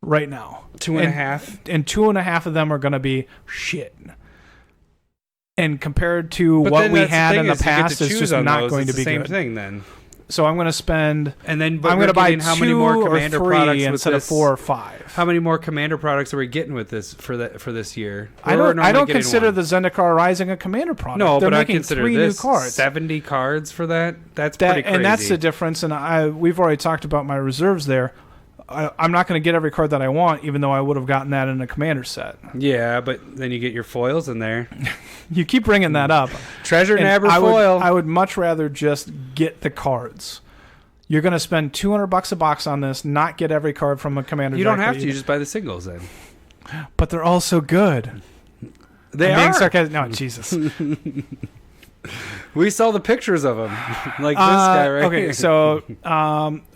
right now.
2.5,
and 2.5 of them are going to be shit. And compared to what we had in the past, it's just not going to be
same
good.
Thing then.
So I'm going to spend,
and then
I'm going to buy
how many more commander products
instead of 4 or 5.
How many more commander products are we getting with this for this year?
I don't consider the Zendikar Rising a commander product.
No,
they're
but
making
I consider
3
this
new cards.
70 cards for that. That's pretty crazy.
And that's the difference. And we've already talked about my reserves there. I'm not going to get every card that I want, even though I would have gotten that in a commander set.
Yeah, but then you get your foils in there.
You keep bringing that up.
Treasure Nabber foil.
I would much rather just get the cards. You're going to spend $200 a box on this, not get every card from a commander.
You don't have to. You just buy the singles then.
But they're all so good.
They are. Being
sarcastic. No, Jesus.
We saw the pictures of them, like this guy right here.
Okay, so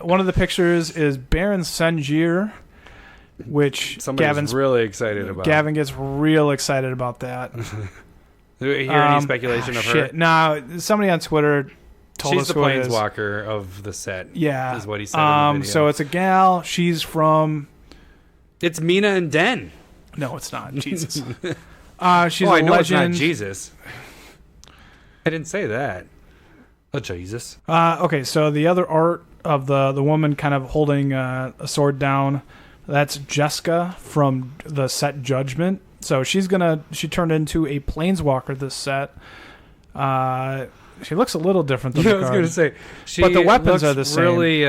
one of the pictures is Baron Sengir, which
Gavin's really excited about.
Gavin gets real excited about that.
Do you hear any speculation of her?
No, somebody on Twitter told us
she's the planeswalker of the set.
Yeah,
is what he said in the video.
So it's a gal. She's from.
It's Mina and Den.
No, it's not. Jesus. She's
I know
legend.
It's not Jesus. I didn't say that. Oh, Jesus.
Okay, so the other art of the woman kind of holding a sword down, that's Jessica from the set Judgment. So she turned into a planeswalker this set. She looks a little different than the card.
I was going to say.
But the weapons are the same.
Really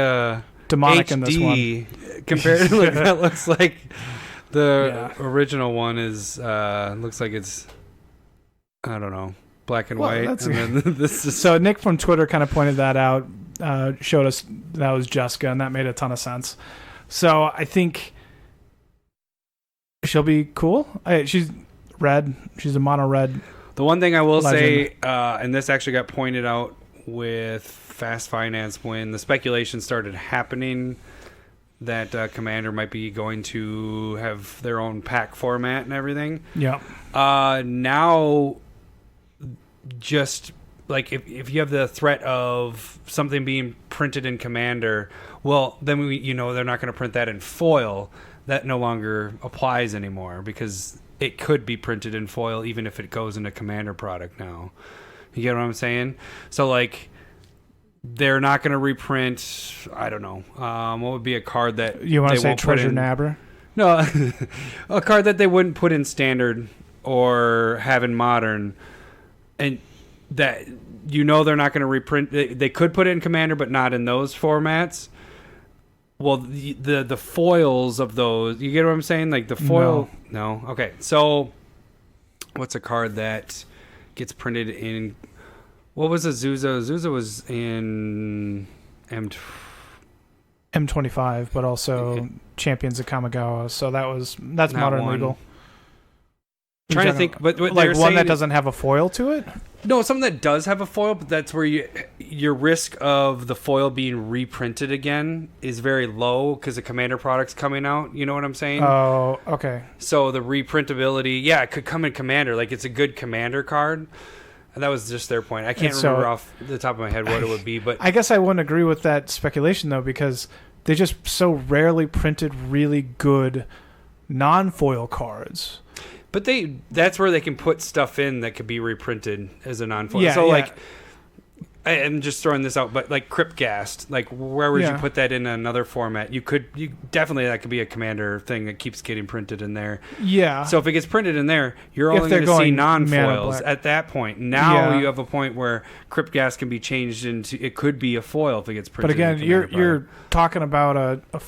demonic
HD
in this one.
Compared to that looks like the original one is looks like it's, I don't know, black and white. And then this is
so Nick from Twitter kind of pointed that out, showed us that was Jessica, and that made a ton of sense. So I think she'll be cool. She's red. She's a mono red.
The one thing I will say, and this actually got pointed out with Fast Finance when the speculation started happening that Commander might be going to have their own pack format and everything.
Yeah.
Now, just like if you have the threat of something being printed in Commander, well, then they're not going to print that in foil. That no longer applies anymore because it could be printed in foil even if it goes into Commander product now. You get what I'm saying? So like, they're not going to reprint. I don't know. What would be a card that
you want to say? Treasure Nabber?
No, a card that they wouldn't put in Standard or have in Modern, and that they're not going to reprint. They could put it in Commander, but not in those formats. Well, the foils of those, you get what I'm saying? Like the foil. No. Okay. So, what's a card that gets printed in? What was Azusa? Azusa was in
M25, but also Champions of Kamigawa. So that's not Modern Legal.
I'm trying to think, but
like one that doesn't have a foil to it.
No, something that does have a foil, but that's where your risk of the foil being reprinted again is very low because the Commander product's coming out. You know what I'm saying?
Oh, okay.
So the reprintability, it could come in Commander. Like it's a good Commander card. And that was just their point. I can't remember off the top of my head what it would be, but
I guess I wouldn't agree with that speculation though, because they just so rarely printed really good non-foil cards.
But that's where they can put stuff in that could be reprinted as a non-foil. So like I'm just throwing this out, but like Cryptgast, like where would you put that in another format? You definitely, that could be a Commander thing that keeps getting printed in there.
Yeah.
So if it gets printed in there, you're only going to see non-foils at that point. Now you have a point where Cryptgast can be changed into, it could be a foil if it gets printed.
But again, you're talking about a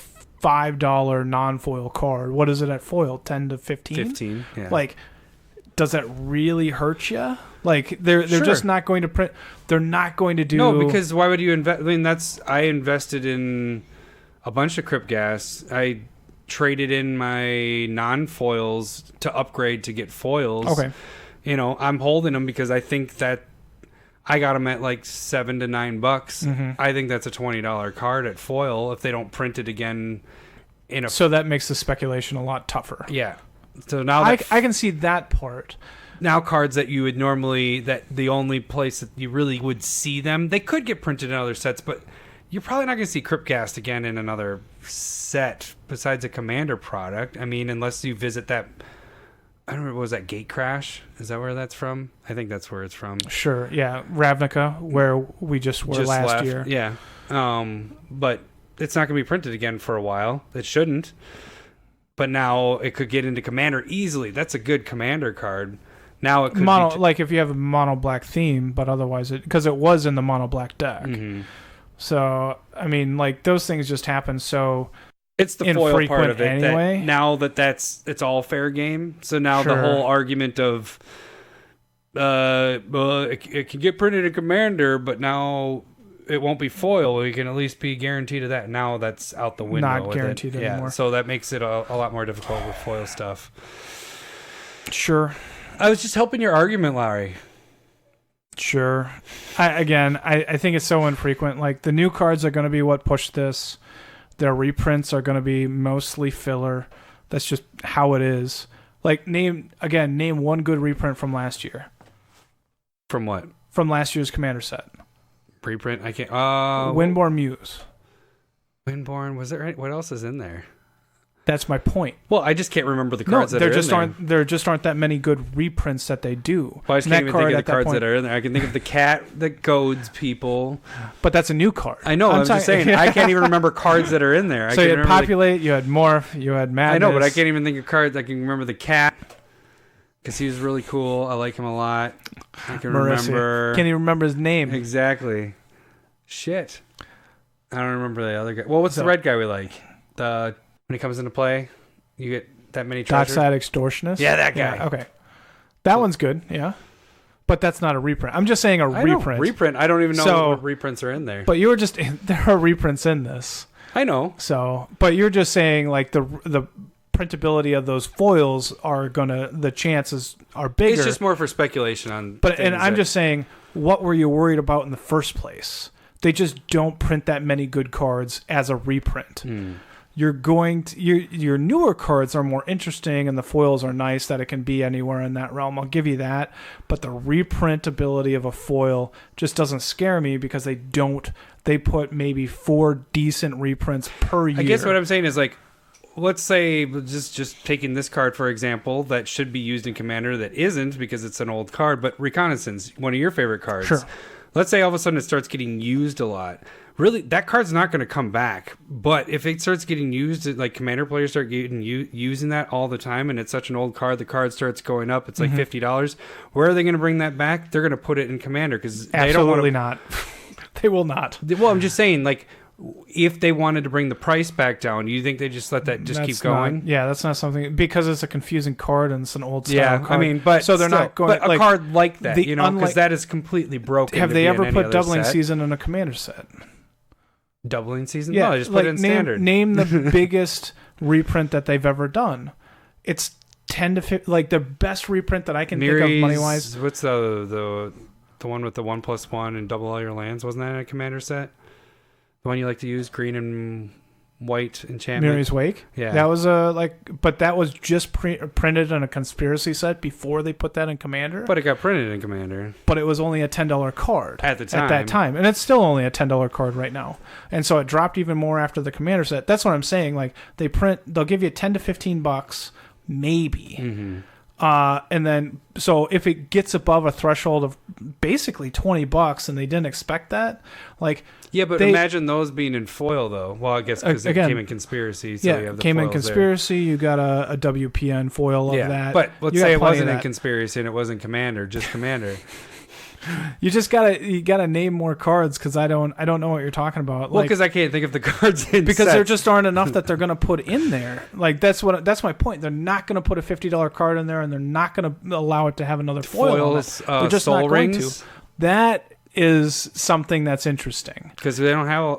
$5 non-foil card. What is it at foil? 10 to 15?
15, yeah.
Like, does that really hurt you? Like, they're just not going to print. They're not going to do.
No, because why would you invest? I mean, I invested in a bunch of Cryptgas. I traded in my non-foils to upgrade to get foils.
Okay.
You know, I'm holding them because I think that I got them at like $7 to $9. Mm-hmm. I think that's a $20 card at foil if they don't print it again.
So that makes the speculation a lot tougher.
Yeah. So now
I can see that part.
Now cards that you would normally, that the only place that you really would see them, they could get printed in other sets, but you're probably not going to see Cryptcast again in another set besides a Commander product. I mean, unless you visit that, I don't know, was that Gate Crash? Is that where that's from? I think that's where it's from.
Sure, yeah. Ravnica, where we just were last year.
Yeah. But it's not going to be printed again for a while. It shouldn't. But now it could get into Commander easily. That's a good Commander card. Now it could
be like if you have a mono black theme, but otherwise because it was in the mono black deck. Mm-hmm. So I mean, like those things just happen. So
it's the foil part of it.
Anyway.
It's all fair game. So now the whole argument of it can get printed in Commander, but now it won't be foil. We can at least be guaranteed of that. Now that's out the window.
Not guaranteed anymore.
Yeah, so that makes it a lot more difficult with foil stuff.
Sure.
I was just helping your argument, Larry.
Sure. I think it's so infrequent. Like, the new cards are going to be what push this. Their reprints are going to be mostly filler. That's just how it is. Like, name one good reprint from last year.
From what?
From last year's Commander set.
Reprint? I can't...
Windborn Muse.
Windborn, was it right? What else is in there?
That's my point.
Well, I just can't remember the cards that are in there.
There just aren't that many good reprints that they do.
Well, I just can't even think of the cards that are in there. I can think of the cat that goads people.
But that's a new card.
I know. I'm just saying. I can't even remember cards that are in there.
So you had Populate, you had Morph, you had Madness.
I know, but I can't even think of cards. I can remember the cat because he was really cool. I like him a lot. I can remember.
Can't even remember his name.
Exactly. Shit. I don't remember the other guy. Well, what's the red guy we like? When he comes into play, you get that many treasures.
Dockside Extortionist?
Yeah, that guy.
Yeah, okay. That one's good, yeah. But that's not a reprint. I'm just saying reprint.
Reprint. I don't even know what reprints are in there.
But you were just... There are reprints in this.
I know.
So, but you're just saying, like, the printability of those foils are gonna... The chances are bigger.
It's just more for speculation on...
And I'm just saying, what were you worried about in the first place? They just don't print that many good cards as a reprint. You're going to your newer cards are more interesting, and the foils are nice that it can be anywhere in that realm. I'll give you that, but the reprintability of a foil just doesn't scare me because they put maybe 4 decent reprints per year.
I guess what I'm saying is, like, let's say just taking this card for example that should be used in Commander that isn't because it's an old card, but Reconnaissance, one of your favorite cards.
Sure.
Let's say all of a sudden it starts getting used a lot. Really, that card's not going to come back. But if it starts getting used, like Commander players start using that all the time, and it's such an old card, the card starts going up. It's like $50. Where are they going to bring that back? They're going to put it in Commander because they don't want to.
Not. They will not.
Well, I'm just saying, like, if they wanted to bring the price back down, do you think they just let that keep going?
That's not something, because it's a confusing card and it's an old style card.
I mean, but
so they're not going.
But a card like that, because that is completely broken.
Have they ever put Doubling Season in a Commander set?
Doubling Season?
Yeah,
no, just put it in Standard.
Name the biggest reprint that they've ever done. It's 10 to 50, like the best reprint that I can think of money wise.
What's the one with the 1+1 and double all your lands? Wasn't that in a Commander set? The one you like to use, green and white enchantment.
Mirror's Wake.
Yeah,
that was but that was just printed in a conspiracy set before they put that in Commander.
But it got printed in Commander.
But it was only a $10 card
at the time.
At that time, and it's still only a $10 card right now. And so it dropped even more after the Commander set. That's what I'm saying. Like they'll give you $10 to $15, maybe. And then, so if it gets above a threshold of basically $20 and they didn't expect that, like,
yeah, but imagine those being in foil though. Well, I guess because it came in conspiracy. So you have the
came in conspiracy.
There.
You got a WPN foil of that.
But let's say it wasn't in conspiracy and it wasn't Commander, just Commander.
You just gotta name more cards because I don't know what you're talking about.
Well, because I can't think of the cards in
because
sets.
there just aren't enough that they're gonna put in there. Like that's my point. They're not gonna put a $50 card in there, and they're not gonna allow it to have another foil. They're just
soul
not going
rings.
to. That is something that's interesting
because they don't have.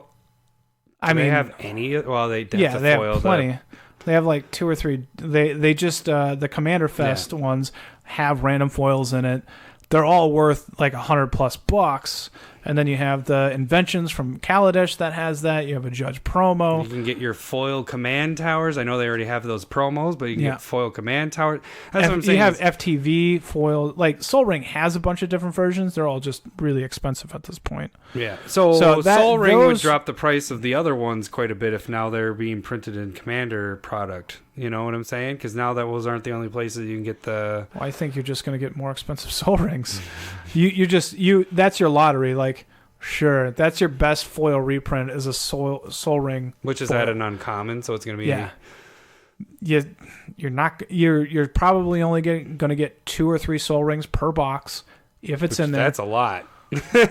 They have any. Well, they
have plenty. They have like 2 or 3. They just the Commander Fest ones have random foils in it. They're all worth like $100+, and then you have the Inventions from Kaladesh that has that. You have a Judge promo.
You can get your foil command towers. I know they already have those promos, but you can get foil command towers. That's what I'm saying.
You have FTV foil. Like Sol Ring has a bunch of different versions. They're all just really expensive at this point.
Yeah. So Sol Ring would drop the price of the other ones quite a bit if now they're being printed in Commander product. You know what I'm saying? Because now those aren't the only places you can get the.
Well, I think you're just going to get more expensive Sol Rings. you that's your lottery. Like, sure, that's your best foil reprint is a Sol Ring,
which is
foil.
at an uncommon, so it's going to be.
You're probably only going to get 2 or 3 Sol Rings per box if it's in there.
That's a lot.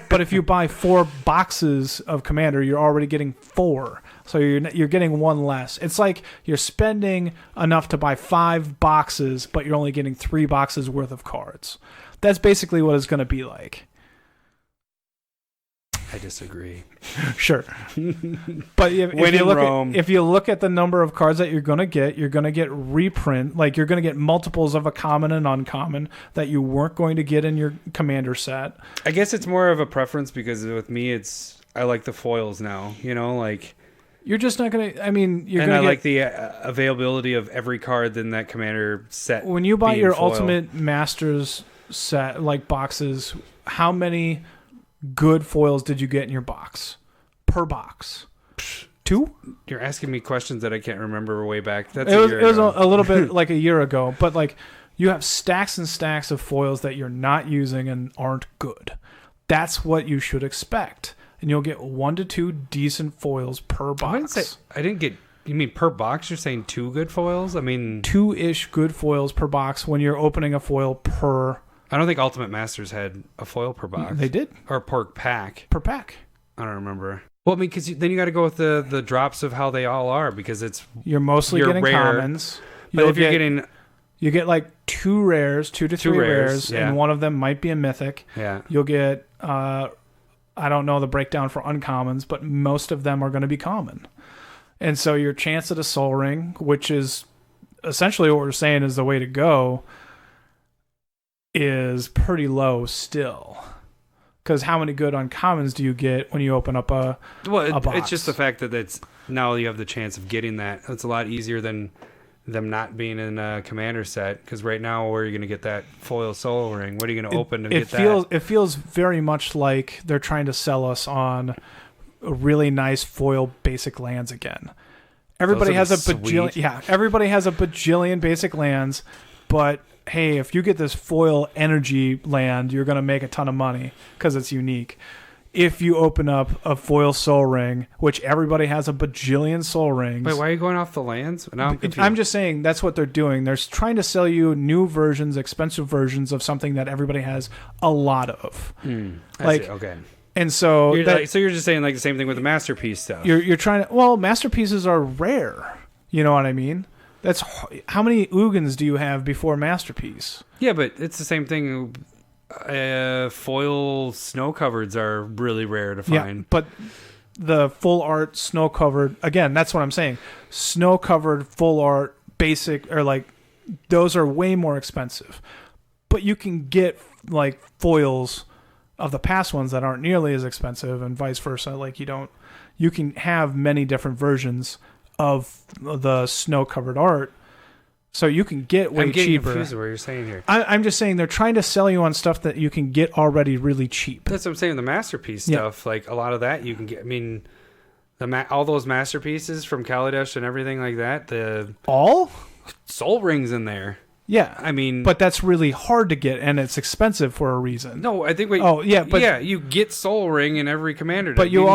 But if you buy 4 boxes of Commander, you're already getting 4. So you're getting 1 less. It's like you're spending enough to buy 5 boxes, but you're only getting 3 boxes worth of cards. That's basically what it's going to be like.
I disagree.
Sure. But if you look at the number of cards that you're going to get reprint. Like you're going to get multiples of a common and uncommon that you weren't going to get in your Commander set.
I guess it's more of a preference because with me, I like the foils now. You know, like
you're just not going to. I mean,
like the availability of every card in that Commander set.
When you buy your Ultimate Masters set, like boxes, how many good foils did you get in your box per box? 2?
You're asking me questions that I can't remember way back.
It was a little bit like a year ago, but like you have stacks and stacks of foils that you're not using and aren't good. That's what you should expect, and you'll get 1 to 2 decent foils per box.
I didn't get. You mean per box? You're saying 2 good foils? I mean
2-ish good foils per box when you're opening a foil per.
I don't think Ultimate Masters had a foil per box.
They did.
Or per pack.
Per pack.
I don't remember. Well, I mean, because then you got to go with the drops of how they all are because you're
mostly getting rare. Commons.
But if you're getting.
You get like 2 rares, 2 to 3 rares, and one of them might be a mythic.
Yeah.
You'll get, I don't know the breakdown for uncommons, but most of them are going to be common. And so your chance at a Sol Ring, which is essentially what we're saying is the way to go, is pretty low still. Because how many good uncommons do you get when you open up a box?
It's just the fact that now you have the chance of getting that. It's a lot easier than them not being in a Commander set. Because right now, where are you going to get that foil Sol Ring? What are you going to open to get that?
It feels very much like they're trying to sell us on a really nice foil basic lands again. Everybody has a bajillion. Yeah, everybody has a bajillion basic lands, but hey, if you get this foil energy land, you're going to make a ton of money because it's unique. If you open up a foil Sol Ring, which everybody has a bajillion Sol Rings.
Wait, why are you going off the lands? Now
I'm just saying that's what they're doing. They're trying to sell you new versions, expensive versions of something that everybody has a lot of.
I see. Okay.
And so
you're just saying like the same thing with the masterpiece stuff.
You're trying to. Well, masterpieces are rare. You know what I mean? That's how many Ugins do you have before masterpiece?
Yeah, but it's the same thing. Foil snow covereds are really rare to find.
Yeah, but the full art snow covered, again, that's what I'm saying. Snow covered full art basic or like those are way more expensive. But you can get like foils of the past ones that aren't nearly as expensive and vice versa. Like you can have many different versions of the snow covered art, so you can get way cheaper.
Confused with what you're saying here.
I'm just saying they're trying to sell you on stuff that you can get already really cheap.
That's what I'm saying. The masterpiece stuff, like a lot of that you can get. I mean, all those masterpieces from Kaladesh and everything like that. All Sol Rings in there.
Yeah,
I mean,
but that's really hard to get, and it's expensive for a reason.
No, I think. You get Soul Ring in every commander.
But you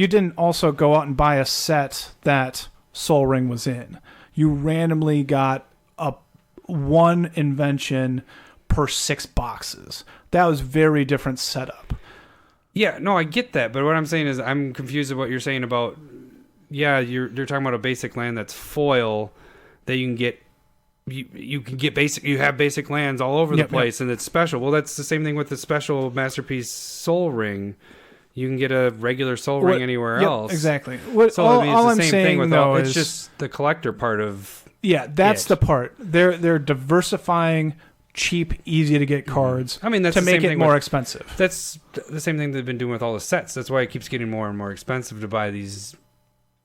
didn't also go out and buy a set that Soul Ring was in. You randomly got one invention per 6 boxes. That was very different setup.
Yeah, no, I get that, but what I'm saying is I'm confused with what you're saying about. Yeah, you're talking about a basic land that's foil that you can get. You can get basic. You have basic lands all over the place, and it's special. Well, that's the same thing with the special Masterpiece Soul Ring. You can get a regular Soul Ring anywhere else.
Exactly.
All I'm saying with though it's just the collector part of.
Yeah, that's the part. They're diversifying cheap, easy to get cards.
I mean, that's
to
the
make
same
it
thing
more
with,
expensive.
That's the same thing they've been doing with all the sets. That's why it keeps getting more and more expensive to buy these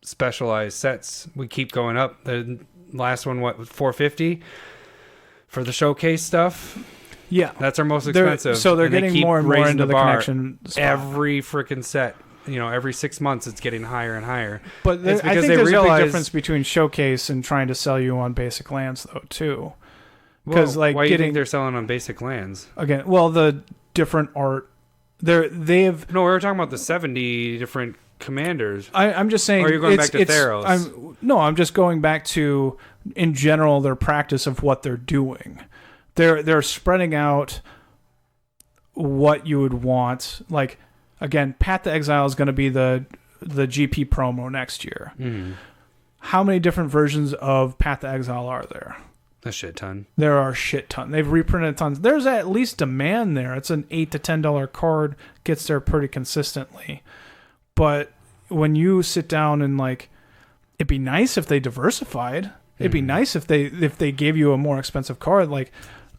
specialized sets. We keep going up. The last one, what, $450 for the showcase stuff?
Yeah,
that's our most expensive.
So they're getting more and more into the connection spot.
Every freaking set. Every 6 months it's getting higher and higher.
But I think there's a big difference between showcase and trying to sell you on basic lands, though, too. Because
why do you think they're selling on basic lands?
Again, well, the different art. They've
no. We were talking about the 70 different commanders.
I'm just saying.
Or are you going back to Theros?
I'm just going back to, in general, their practice of what they're doing. They're spreading out what you would want. Like, again, Path to Exile is going to be the GP promo next year.
Mm.
How many different versions of Path to Exile are there?
A shit ton.
There are a shit ton. They've reprinted tons. There's at least demand there. It's an $8 to $10 card. Gets there pretty consistently. But when you sit down and it'd be nice if they diversified. It'd be nice if they gave you a more expensive card. Like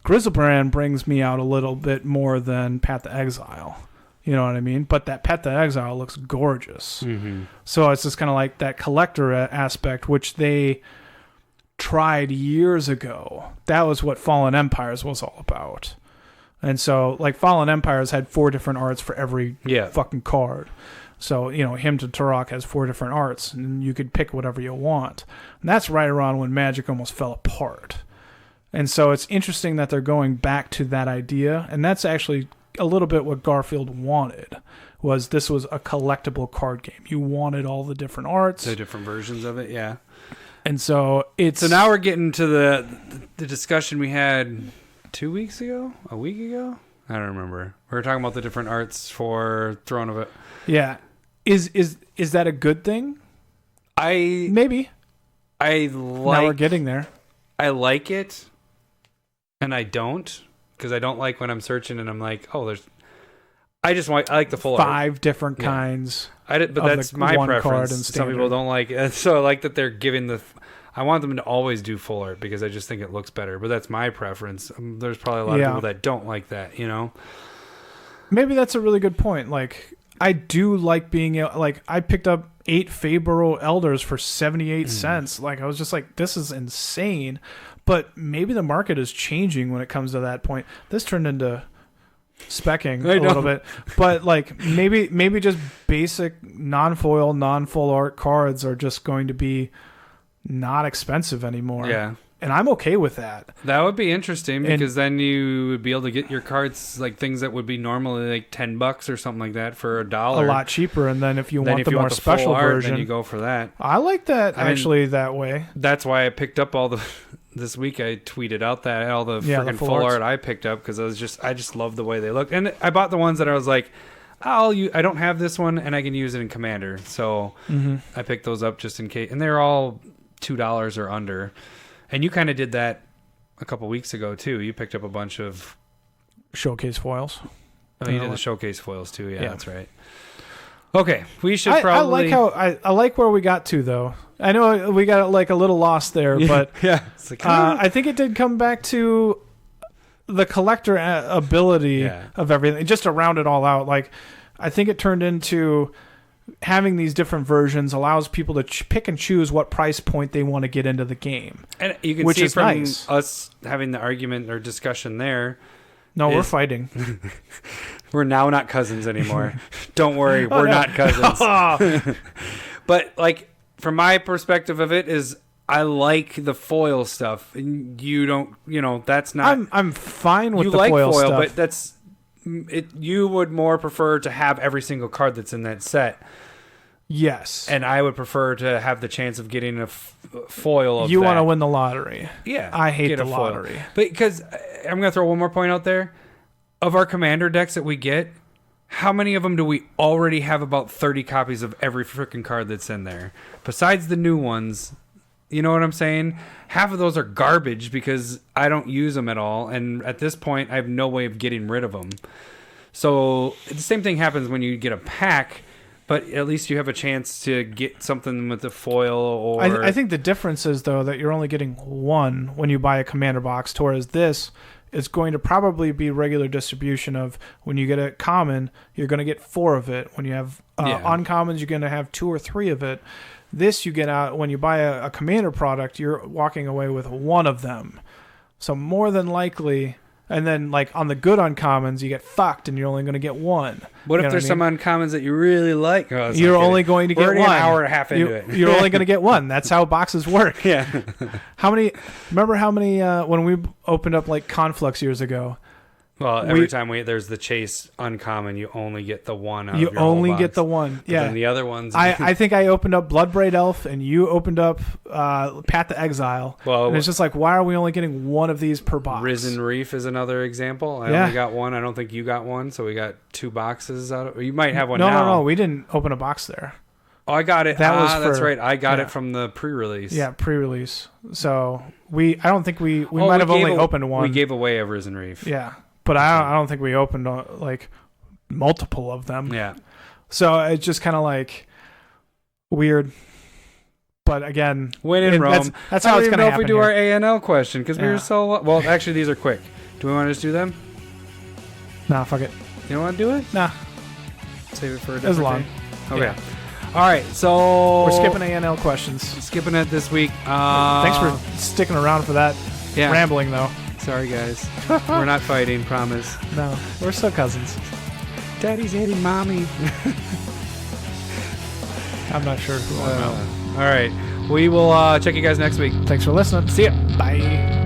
Griselbrand brings me out a little bit more than Path to Exile. You know what I mean? But that Path to Exile looks gorgeous.
Mm-hmm.
So it's just kind of like that collector aspect, which they tried years ago. That was what Fallen Empires was all about. And so, Fallen Empires had 4 different arts for every fucking card. So, Hymn to Turok has 4 different arts, and you could pick whatever you want. And that's right around when Magic almost fell apart. And so it's interesting that they're going back to that idea, and that's actually a little bit what Garfield wanted. This was a collectible card game. You wanted all the different arts.
The different versions of it, yeah.
And so it's...
So now we're getting to the discussion we had 2 weeks ago? A week ago? I don't remember. We were talking about the different arts for Throne of It.
Yeah. Is that a good thing? Maybe. Now we're getting there.
I like it, and I don't, because I don't like when I'm searching and I'm like, oh, I like the full
5 different kinds.
But that's my preference. Some people don't like it. So I like that they're giving I want them to always do full art because I just think it looks better. But that's my preference. There's probably a lot of people that don't like that,
Maybe that's a really good point. I do like being able, I picked up 8 Fabro Elders for 78 cents. I was just like, this is insane. But maybe the market is changing when it comes to that point. This turned into specking a little bit, but maybe just basic non-foil, non-full art cards are just going to be not expensive anymore.
Yeah,
and I'm okay with that.
That would be interesting because then you would be able to get your cards things that would be normally $10 or something like that for $1,
a lot cheaper. And then if you want the more special version,
then you go for that.
I like that that way.
That's why I picked up all the. This week I tweeted out that all the freaking full art I picked up because I just love the way they look, and I bought the ones that I was like, I don't have this one and I can use it in Commander, so I picked those up just in case, and they're all $2 or under. And you kind of did that a couple weeks ago too. You picked up a bunch of
showcase foils.
Oh, you did the showcase foils too. Yeah, that's right. Okay, we should probably.
I like where we got to though. I know we got a little lost there, but I think it did come back to the collector ability of everything, just to round it all out. I think it turned into having these different versions allows people to pick and choose what price point they want to get into the game,
and you can see from us having the argument or discussion there.
No, we're fighting.
We're now not cousins anymore. Don't worry, we're not cousins. But from my perspective of it is, I like the foil stuff. And you don't, that's not.
I'm fine with
you
the
like
foil stuff,
but that's it. You would more prefer to have every single card that's in that set.
Yes.
And I would prefer to have the chance of getting a foil of
You
that.
want to win the lottery.
Yeah.
I hate the lottery.
But because I'm going to throw one more point out there. Of our commander decks that we get, how many of them do we already have about 30 copies of every freaking card that's in there? Besides the new ones, you know what I'm saying? Half of those are garbage because I don't use them at all. And at this point, I have no way of getting rid of them. So the same thing happens when you get a pack. But at least you have a chance to get something with the foil or...
I think the difference is, though, that you're only getting one when you buy a commander box, whereas this is going to probably be regular distribution of when you get a common, you're going to get 4 of it. When you have uncommons, you're going to have 2 or 3 of it. This you get out when you buy a commander product, you're walking away with 1 of them. So more than likely... And then, like, on the good uncommons, you get fucked, and you're only going to get 1.
What if there's some uncommons that you really like? Oh,
you're only going to get 1.
We're an hour and a half into it.
You're only going to get 1. That's how boxes work.
Yeah.
Remember how many, when we opened up, like, Conflux years ago?
Well, every time there's the chase uncommon, you only get the 1 out of your whole
only
box.
get the 1. Yeah.
And the other ones...
I think I opened up Bloodbraid Elf, and you opened up Pat the Exile. Well, and it's just like, why are we only getting 1 of these per box?
Risen Reef is another example. I only got 1. I don't think you got 1, so we got 2 boxes out of... You might have one now.
No, we didn't open a box there.
Oh, I got it. That's right. I got it from the pre-release.
Yeah, pre-release. So I don't think we might have only opened 1.
We gave away a Risen Reef.
Yeah. But I don't think we opened like multiple of them.
Yeah.
So it's just kind of like weird. But again,
when in Rome,
that's how it's going to happen. I don't know if
we do our ANL question because we were so well. Actually, these are quick. Do we want to just do them?
Nah, fuck it.
You don't want to do it?
Nah.
Save it for a different
long.
day. Okay. Yeah. All right. So
we're skipping ANL questions.
Skipping it this week.
Thanks for sticking around for that.
Yeah.
Rambling though.
Sorry, guys. We're not fighting, promise.
No, we're still cousins.
Daddy's hitting mommy.
I'm not sure who I know.
All right. We will check you guys next week.
Thanks for listening.
See ya.
Bye.